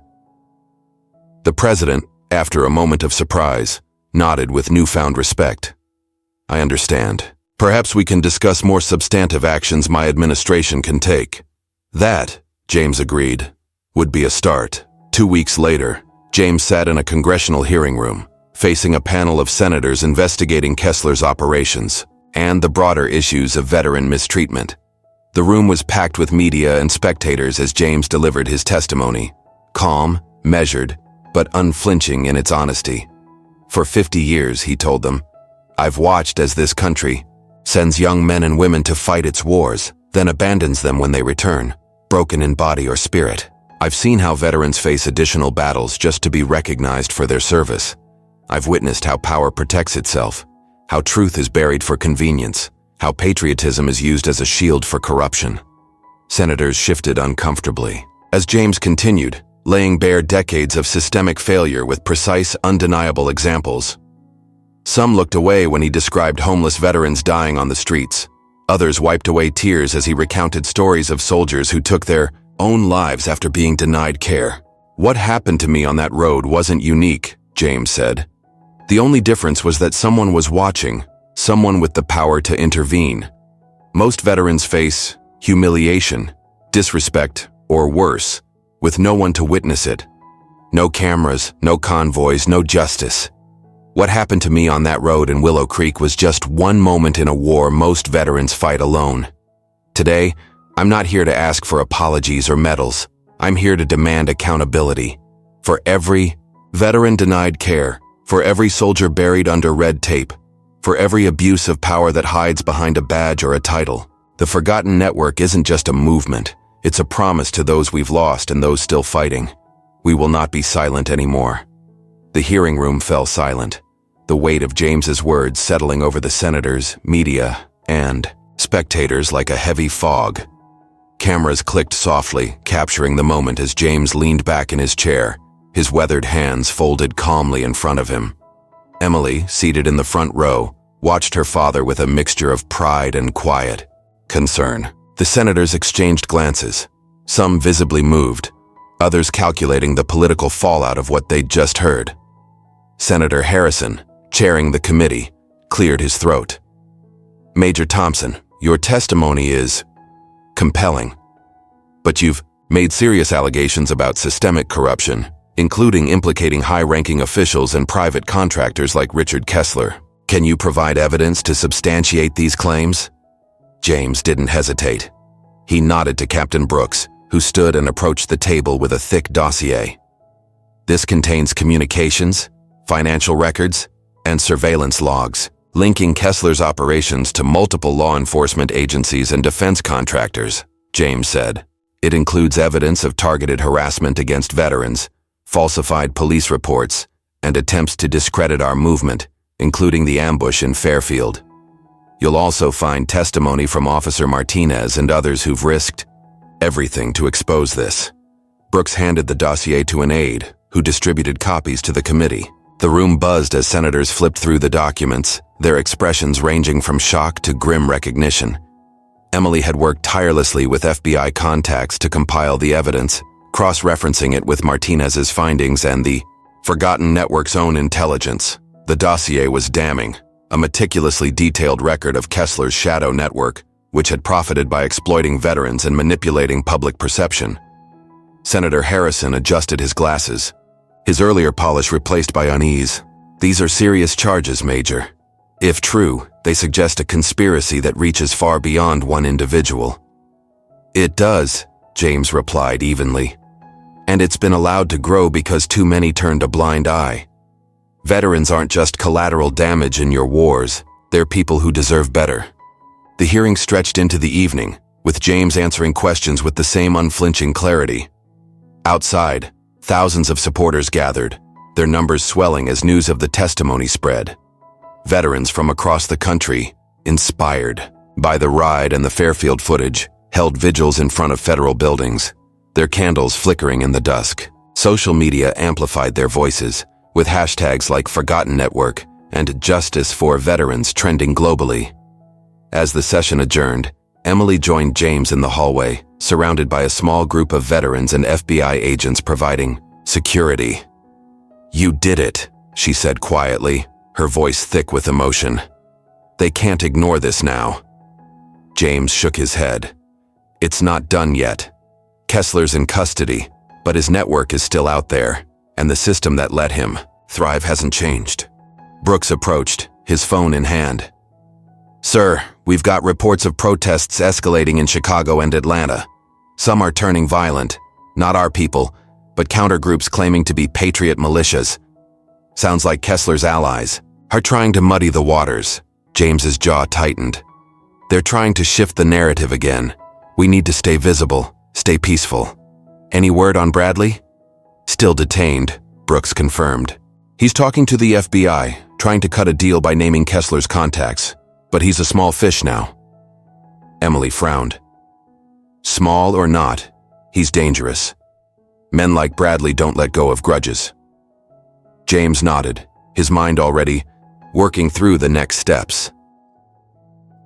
The president, after a moment of surprise, nodded with newfound respect. "I understand. Perhaps we can discuss more substantive actions my administration can take." "That," James agreed, "would be a start." 2 weeks later, James sat in a congressional hearing room, facing a panel of senators investigating Kessler's operations and the broader issues of veteran mistreatment. The room was packed with media and spectators as James delivered his testimony, calm, measured, but unflinching in its honesty. "For 50 years, he told them, I've watched as this country sends young men and women to fight its wars, then abandons them when they return, broken in body or spirit. I've seen how veterans face additional battles just to be recognized for their service. I've witnessed how power protects itself, how truth is buried for convenience, how patriotism is used as a shield for corruption." Senators shifted uncomfortably as James continued, laying bare decades of systemic failure with precise, undeniable examples. Some looked away when he described homeless veterans dying on the streets. Others wiped away tears as he recounted stories of soldiers who took their own lives after being denied care. "What happened to me on that road wasn't unique," James said. "The only difference was that someone was watching, someone with the power to intervene. Most veterans face humiliation, disrespect, or worse, with no one to witness it. No cameras, no convoys, no justice. What happened to me on that road in Willow Creek was just one moment in a war most veterans fight alone. Today, I'm not here to ask for apologies or medals. I'm here to demand accountability. For every veteran denied care, for every soldier buried under red tape, for every abuse of power that hides behind a badge or a title. The Forgotten Network isn't just a movement. It's a promise to those we've lost and those still fighting. We will not be silent anymore." The hearing room fell silent, the weight of James's words settling over the senators, media, and spectators like a heavy fog. Cameras clicked softly, capturing the moment as James leaned back in his chair, his weathered hands folded calmly in front of him. Emily, seated in the front row, watched her father with a mixture of pride and quiet concern. The senators exchanged glances, some visibly moved, others calculating the political fallout of what they'd just heard. Senator Harrison, chairing the committee, cleared his throat. "Major Thompson, your testimony is compelling, but you've made serious allegations about systemic corruption, including implicating high-ranking officials and private contractors like Richard Kessler. Can you provide evidence to substantiate these claims?" James didn't hesitate. He nodded to Captain Brooks, who stood and approached the table with a thick dossier. "This contains communications, financial records, and surveillance logs, linking Kessler's operations to multiple law enforcement agencies and defense contractors," James said. "It includes evidence of targeted harassment against veterans, falsified police reports, and attempts to discredit our movement, including the ambush in Fairfield. You'll also find testimony from Officer Martinez and others who've risked everything to expose this." Brooks handed the dossier to an aide, who distributed copies to the committee. The room buzzed as senators flipped through the documents, their expressions ranging from shock to grim recognition. Emily had worked tirelessly with FBI contacts to compile the evidence, cross-referencing it with Martinez's findings and the Forgotten Network's own intelligence. The dossier was damning, a meticulously detailed record of Kessler's shadow network, which had profited by exploiting veterans and manipulating public perception. Senator Harrison adjusted his glasses, his earlier polish replaced by unease. "These are serious charges, Major. If true, they suggest a conspiracy that reaches far beyond one individual." "It does," James replied evenly. "And it's been allowed to grow because too many turned a blind eye. Veterans aren't just collateral damage in your wars, they're people who deserve better." The hearing stretched into the evening, with James answering questions with the same unflinching clarity. Outside, thousands of supporters gathered, their numbers swelling as news of the testimony spread. Veterans from across the country, inspired by the ride and the Fairfield footage, held vigils in front of federal buildings, their candles flickering in the dusk. Social media amplified their voices, with hashtags like Forgotten Network and Justice for Veterans trending globally. As the session adjourned, Emily joined James in the hallway, surrounded by a small group of veterans and FBI agents providing security. "You did it," she said quietly, her voice thick with emotion. "They can't ignore this now." James shook his head. "It's not done yet. Kessler's in custody, but his network is still out there, and the system that let him thrive hasn't changed." Brooks approached, his phone in hand. "Sir, we've got reports of protests escalating in Chicago and Atlanta. Some are turning violent, not our people, but countergroups claiming to be patriot militias. Sounds like Kessler's allies are trying to muddy the waters." James's jaw tightened. "They're trying to shift the narrative again. We need to stay visible, stay peaceful." "Any word on Bradley?" "Still detained," Brooks confirmed. "He's talking to the FBI, trying to cut a deal by naming Kessler's contacts, but he's a small fish now." Emily frowned. "Small or not, he's dangerous. Men like Bradley don't let go of grudges." James nodded, his mind already working through the next steps.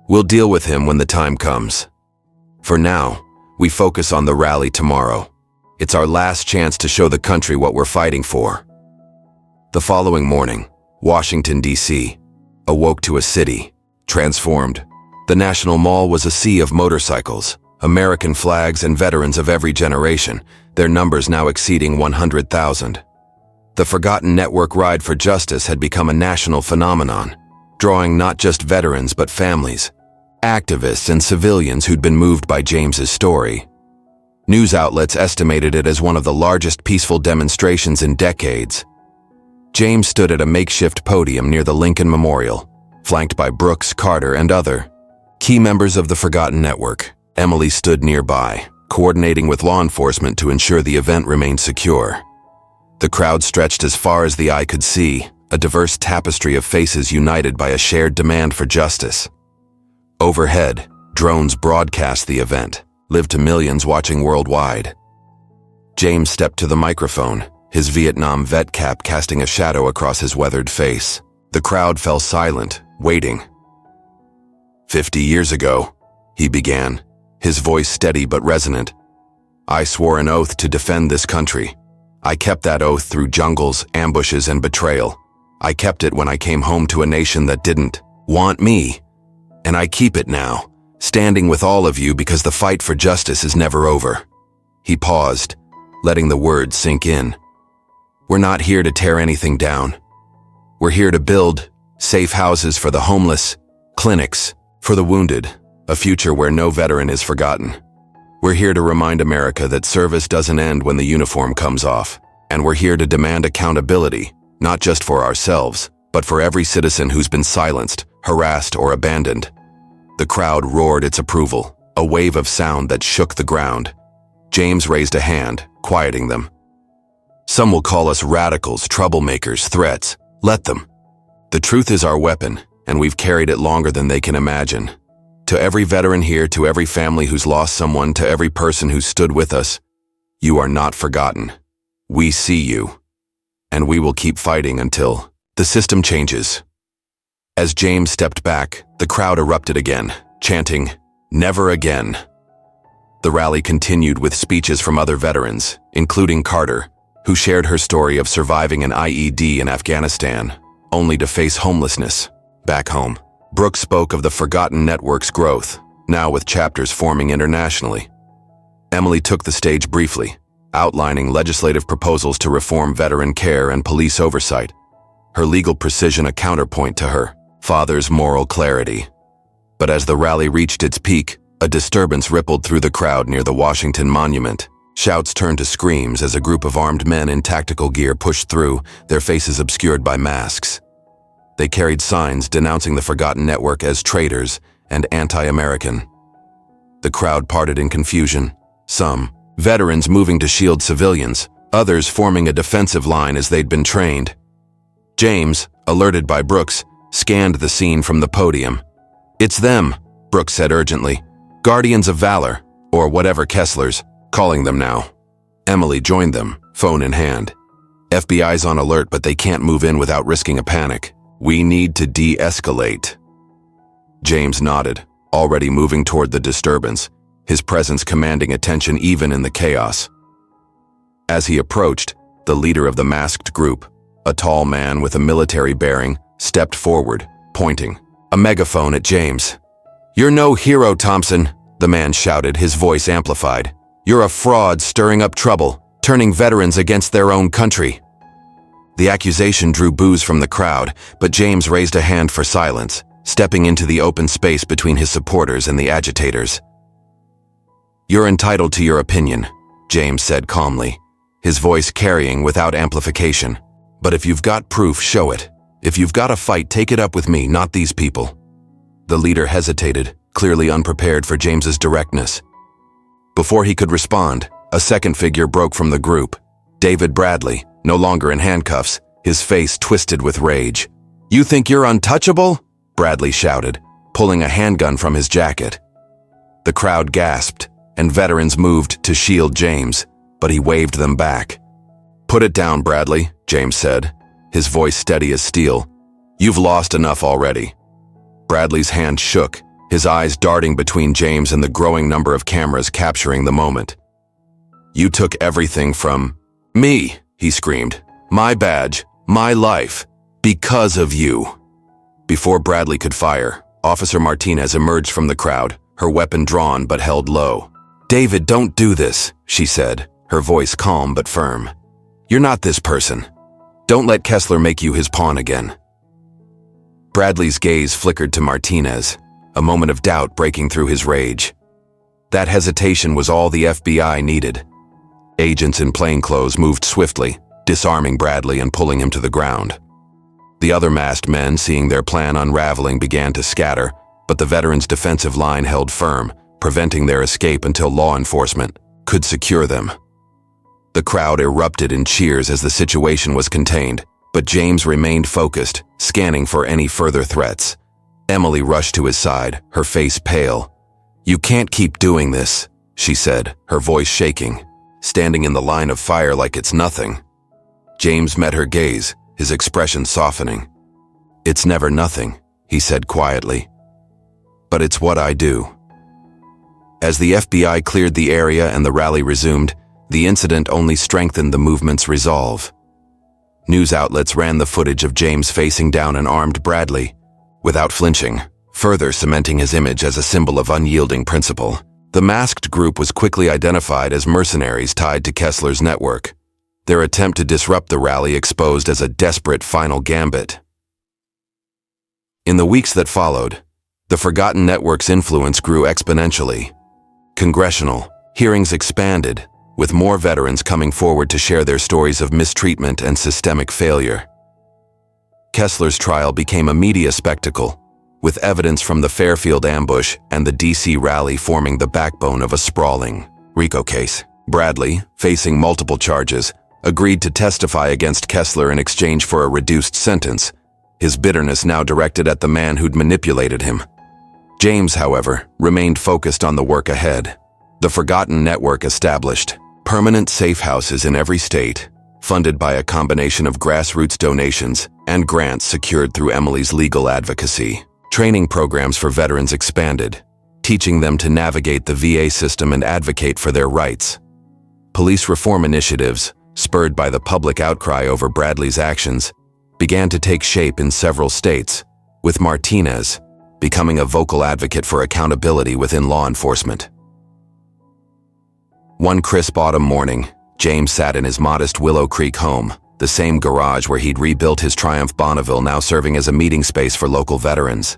"We'll deal with him when the time comes. For now, we focus on the rally tomorrow. It's our last chance to show the country what we're fighting for." The following morning, Washington, D.C. awoke to a city transformed. The National Mall was a sea of motorcycles, American flags, and veterans of every generation, their numbers now exceeding 100,000. The Forgotten Network ride for justice had become a national phenomenon, drawing not just veterans but families, activists, and civilians who'd been moved by James's story. News outlets estimated it as one of the largest peaceful demonstrations in decades. James stood at a makeshift podium near the Lincoln Memorial, flanked by Brooks, Carter, and other key members of the Forgotten Network. Emily stood nearby, coordinating with law enforcement to ensure the event remained secure. The crowd stretched as far as the eye could see, a diverse tapestry of faces united by a shared demand for justice. Overhead, drones broadcast the event, lived to millions watching worldwide. James stepped to the microphone, his Vietnam vet cap casting a shadow across his weathered face. The crowd fell silent, waiting. "50 years ago," he began, his voice steady but resonant, "I swore an oath to defend this country. I kept that oath through jungles, ambushes, and betrayal. I kept it when I came home to a nation that didn't want me. And I keep it now, standing with all of you because the fight for justice is never over." He paused, letting the words sink in. "We're not here to tear anything down. We're here to build safe houses for the homeless, clinics for the wounded, a future where no veteran is forgotten. We're here to remind America that service doesn't end when the uniform comes off, and we're here to demand accountability, not just for ourselves, but for every citizen who's been silenced, harassed, or abandoned." The crowd roared its approval, a wave of sound that shook the ground. James raised a hand, quieting them. "Some will call us radicals, troublemakers, threats. Let them. The truth is our weapon, and we've carried it longer than they can imagine. To every veteran here, to every family who's lost someone, to every person who's stood with us, you are not forgotten. We see you, and we will keep fighting until the system changes." As James stepped back, the crowd erupted again, chanting, "Never again." The rally continued with speeches from other veterans, including Carter, who shared her story of surviving an IED in Afghanistan, only to face homelessness back home. Brooks spoke of the Forgotten Network's growth, now with chapters forming internationally. Emily took the stage briefly, outlining legislative proposals to reform veteran care and police oversight, her legal precision a counterpoint to her father's moral clarity. But as the rally reached its peak, a disturbance rippled through the crowd near the Washington Monument. Shouts turned to screams as a group of armed men in tactical gear pushed through, their faces obscured by masks. They carried signs denouncing the Forgotten Network as traitors and anti-American. The crowd parted in confusion, some veterans moving to shield civilians, others forming a defensive line as they'd been trained. James, alerted by Brooks, scanned the scene from the podium. "It's them," Brooks said urgently. "Guardians of Valor, or whatever Kessler's calling them now." Emily joined them, phone in hand. "FBI's on alert, but they can't move in without risking a panic. We need to de-escalate." James nodded, already moving toward the disturbance, his presence commanding attention even in the chaos. As he approached, the leader of the masked group, a tall man with a military bearing, stepped forward, pointing a megaphone at James. "You're no hero, Thompson," the man shouted, his voice amplified. "You're a fraud stirring up trouble, turning veterans against their own country." The accusation drew boos from the crowd, but James raised a hand for silence, stepping into the open space between his supporters and the agitators. "You're entitled to your opinion," James said calmly, his voice carrying without amplification. "But if you've got proof, show it. If you've got a fight, take it up with me, not these people." The leader hesitated, clearly unprepared for James's directness. Before he could respond, a second figure broke from the group. David Bradley, no longer in handcuffs, his face twisted with rage. "You think you're untouchable?" Bradley shouted, pulling a handgun from his jacket. The crowd gasped, and veterans moved to shield James, but he waved them back. "Put it down, Bradley," James said, his voice steady as steel. "You've lost enough already." Bradley's hand shook, his eyes darting between James and the growing number of cameras capturing the moment. "You took everything from me," he screamed. "My badge, my life, because of you." Before Bradley could fire, Officer Martinez emerged from the crowd, her weapon drawn but held low. "David, don't do this," she said, her voice calm but firm. "You're not this person. Don't let Kessler make you his pawn again." Bradley's gaze flickered to Martinez, a moment of doubt breaking through his rage. That hesitation was all the FBI needed. Agents in plainclothes moved swiftly, disarming Bradley and pulling him to the ground. The other masked men, seeing their plan unraveling, began to scatter, but the veterans' defensive line held firm, preventing their escape until law enforcement could secure them. The crowd erupted in cheers as the situation was contained, but James remained focused, scanning for any further threats. Emily rushed to his side, her face pale. "You can't keep doing this," she said, her voice shaking, standing in the line of fire like it's nothing. James met her gaze, his expression softening. "It's never nothing," he said quietly. "But it's what I do." As the FBI cleared the area and the rally resumed, the incident only strengthened the movement's resolve. News outlets ran the footage of James facing down an armed Bradley, without flinching, further cementing his image as a symbol of unyielding principle. The masked group was quickly identified as mercenaries tied to Kessler's network, their attempt to disrupt the rally exposed as a desperate final gambit. In the weeks that followed, the Forgotten Network's influence grew exponentially. Congressional hearings expanded, with more veterans coming forward to share their stories of mistreatment and systemic failure. Kessler's trial became a media spectacle, with evidence from the Fairfield ambush and the D.C. rally forming the backbone of a sprawling RICO case. Bradley, facing multiple charges, agreed to testify against Kessler in exchange for a reduced sentence, his bitterness now directed at the man who'd manipulated him. James, however, remained focused on the work ahead. The Forgotten Network established permanent safe houses in every state, funded by a combination of grassroots donations and grants secured through Emily's legal advocacy. Training programs for veterans expanded, teaching them to navigate the VA system and advocate for their rights. Police reform initiatives, spurred by the public outcry over Bradley's actions, began to take shape in several states, with Martinez becoming a vocal advocate for accountability within law enforcement. One crisp autumn morning, James sat in his modest Willow Creek home, the same garage where he'd rebuilt his Triumph Bonneville, now serving as a meeting space for local veterans.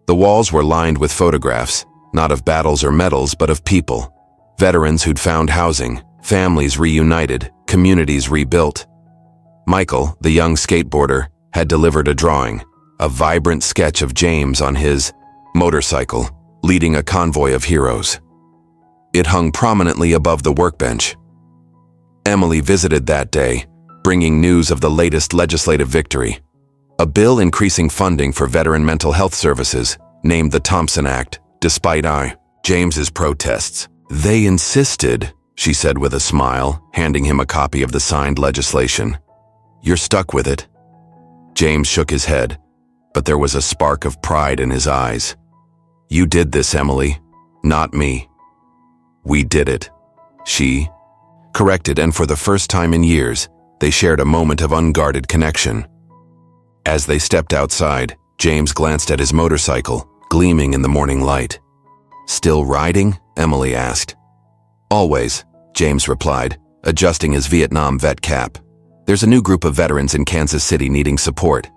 The walls were lined with photographs, not of battles or medals, but of people. Veterans who'd found housing, families reunited, communities rebuilt. Michael, the young skateboarder, had delivered a drawing, a vibrant sketch of James on his motorcycle, leading a convoy of heroes. It hung prominently above the workbench. Emily visited that day, bringing news of the latest legislative victory. A bill increasing funding for veteran mental health services, named the Thompson Act, despite James's protests. "They insisted," she said with a smile, handing him a copy of the signed legislation. "You're stuck with it." James shook his head, but there was a spark of pride in his eyes. "You did this, Emily, not me." "We did it," she corrected, and for the first time in years, they shared a moment of unguarded connection. As they stepped outside, James glanced at his motorcycle, gleaming in the morning light. "Still riding?" Emily asked. "Always," James replied, adjusting his Vietnam vet cap. "There's a new group of veterans in Kansas City needing support.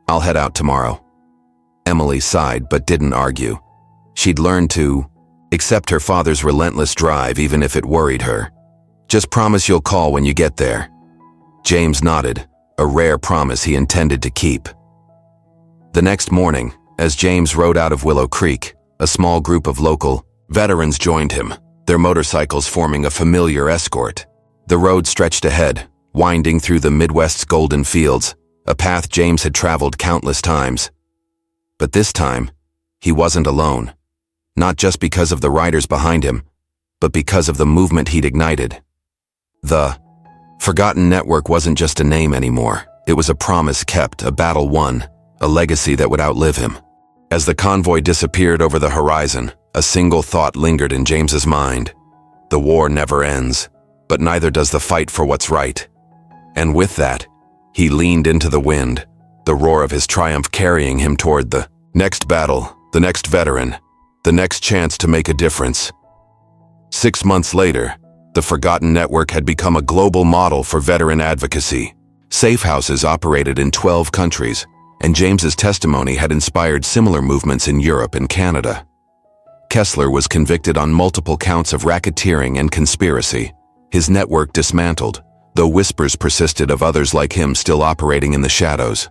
I'll head out tomorrow." Emily sighed but didn't argue. She'd learned to accept her father's relentless drive even if it worried her. "Just promise you'll call when you get there." James nodded, a rare promise he intended to keep. The next morning, as James rode out of Willow Creek, a small group of local veterans joined him, their motorcycles forming a familiar escort. The road stretched ahead, winding through the Midwest's golden fields, a path James had traveled countless times. But this time, he wasn't alone. Not just because of the riders behind him, but because of the movement he'd ignited. The Forgotten Network wasn't just a name anymore. It was a promise kept, a battle won, a legacy that would outlive him. As the convoy disappeared over the horizon, a single thought lingered in James's mind. The war never ends, but neither does the fight for what's right. And with that, he leaned into the wind, the roar of his triumph carrying him toward the next battle, the next veteran, the next chance to make a difference. 6 months later, the Forgotten Network had become a global model for veteran advocacy. Safe houses operated in 12 countries, and James's testimony had inspired similar movements in Europe and Canada. Kessler was convicted on multiple counts of racketeering and conspiracy, his network dismantled, though whispers persisted of others like him still operating in the shadows.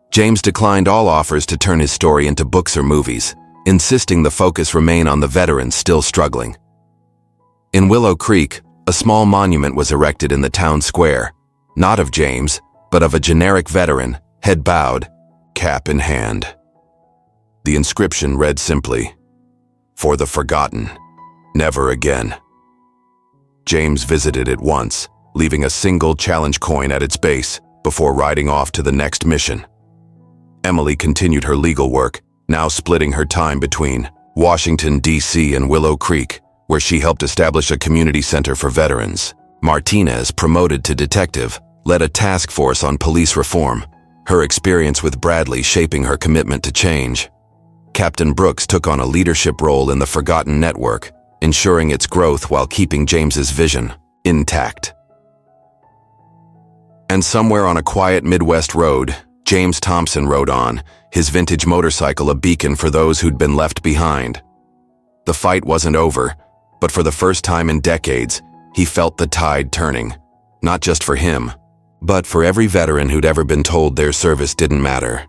James declined all offers to turn his story into books or movies, insisting the focus remain on the veterans still struggling. In Willow Creek, a small monument was erected in the town square, not of James, but of a generic veteran, head bowed, cap in hand. The inscription read simply, "For the forgotten, never again." James visited it once, leaving a single challenge coin at its base before riding off to the next mission. Emily continued her legal work, now splitting her time between Washington, D.C. and Willow Creek, where she helped establish a community center for veterans. Martinez, promoted to detective, led a task force on police reform, her experience with Bradley shaping her commitment to change. Captain Brooks took on a leadership role in the Forgotten Network, ensuring its growth while keeping James's vision intact. And somewhere on a quiet Midwest road, James Thompson rode on, his vintage motorcycle a beacon for those who'd been left behind. The fight wasn't over, but for the first time in decades, he felt the tide turning, not just for him, but for every veteran who'd ever been told their service didn't matter.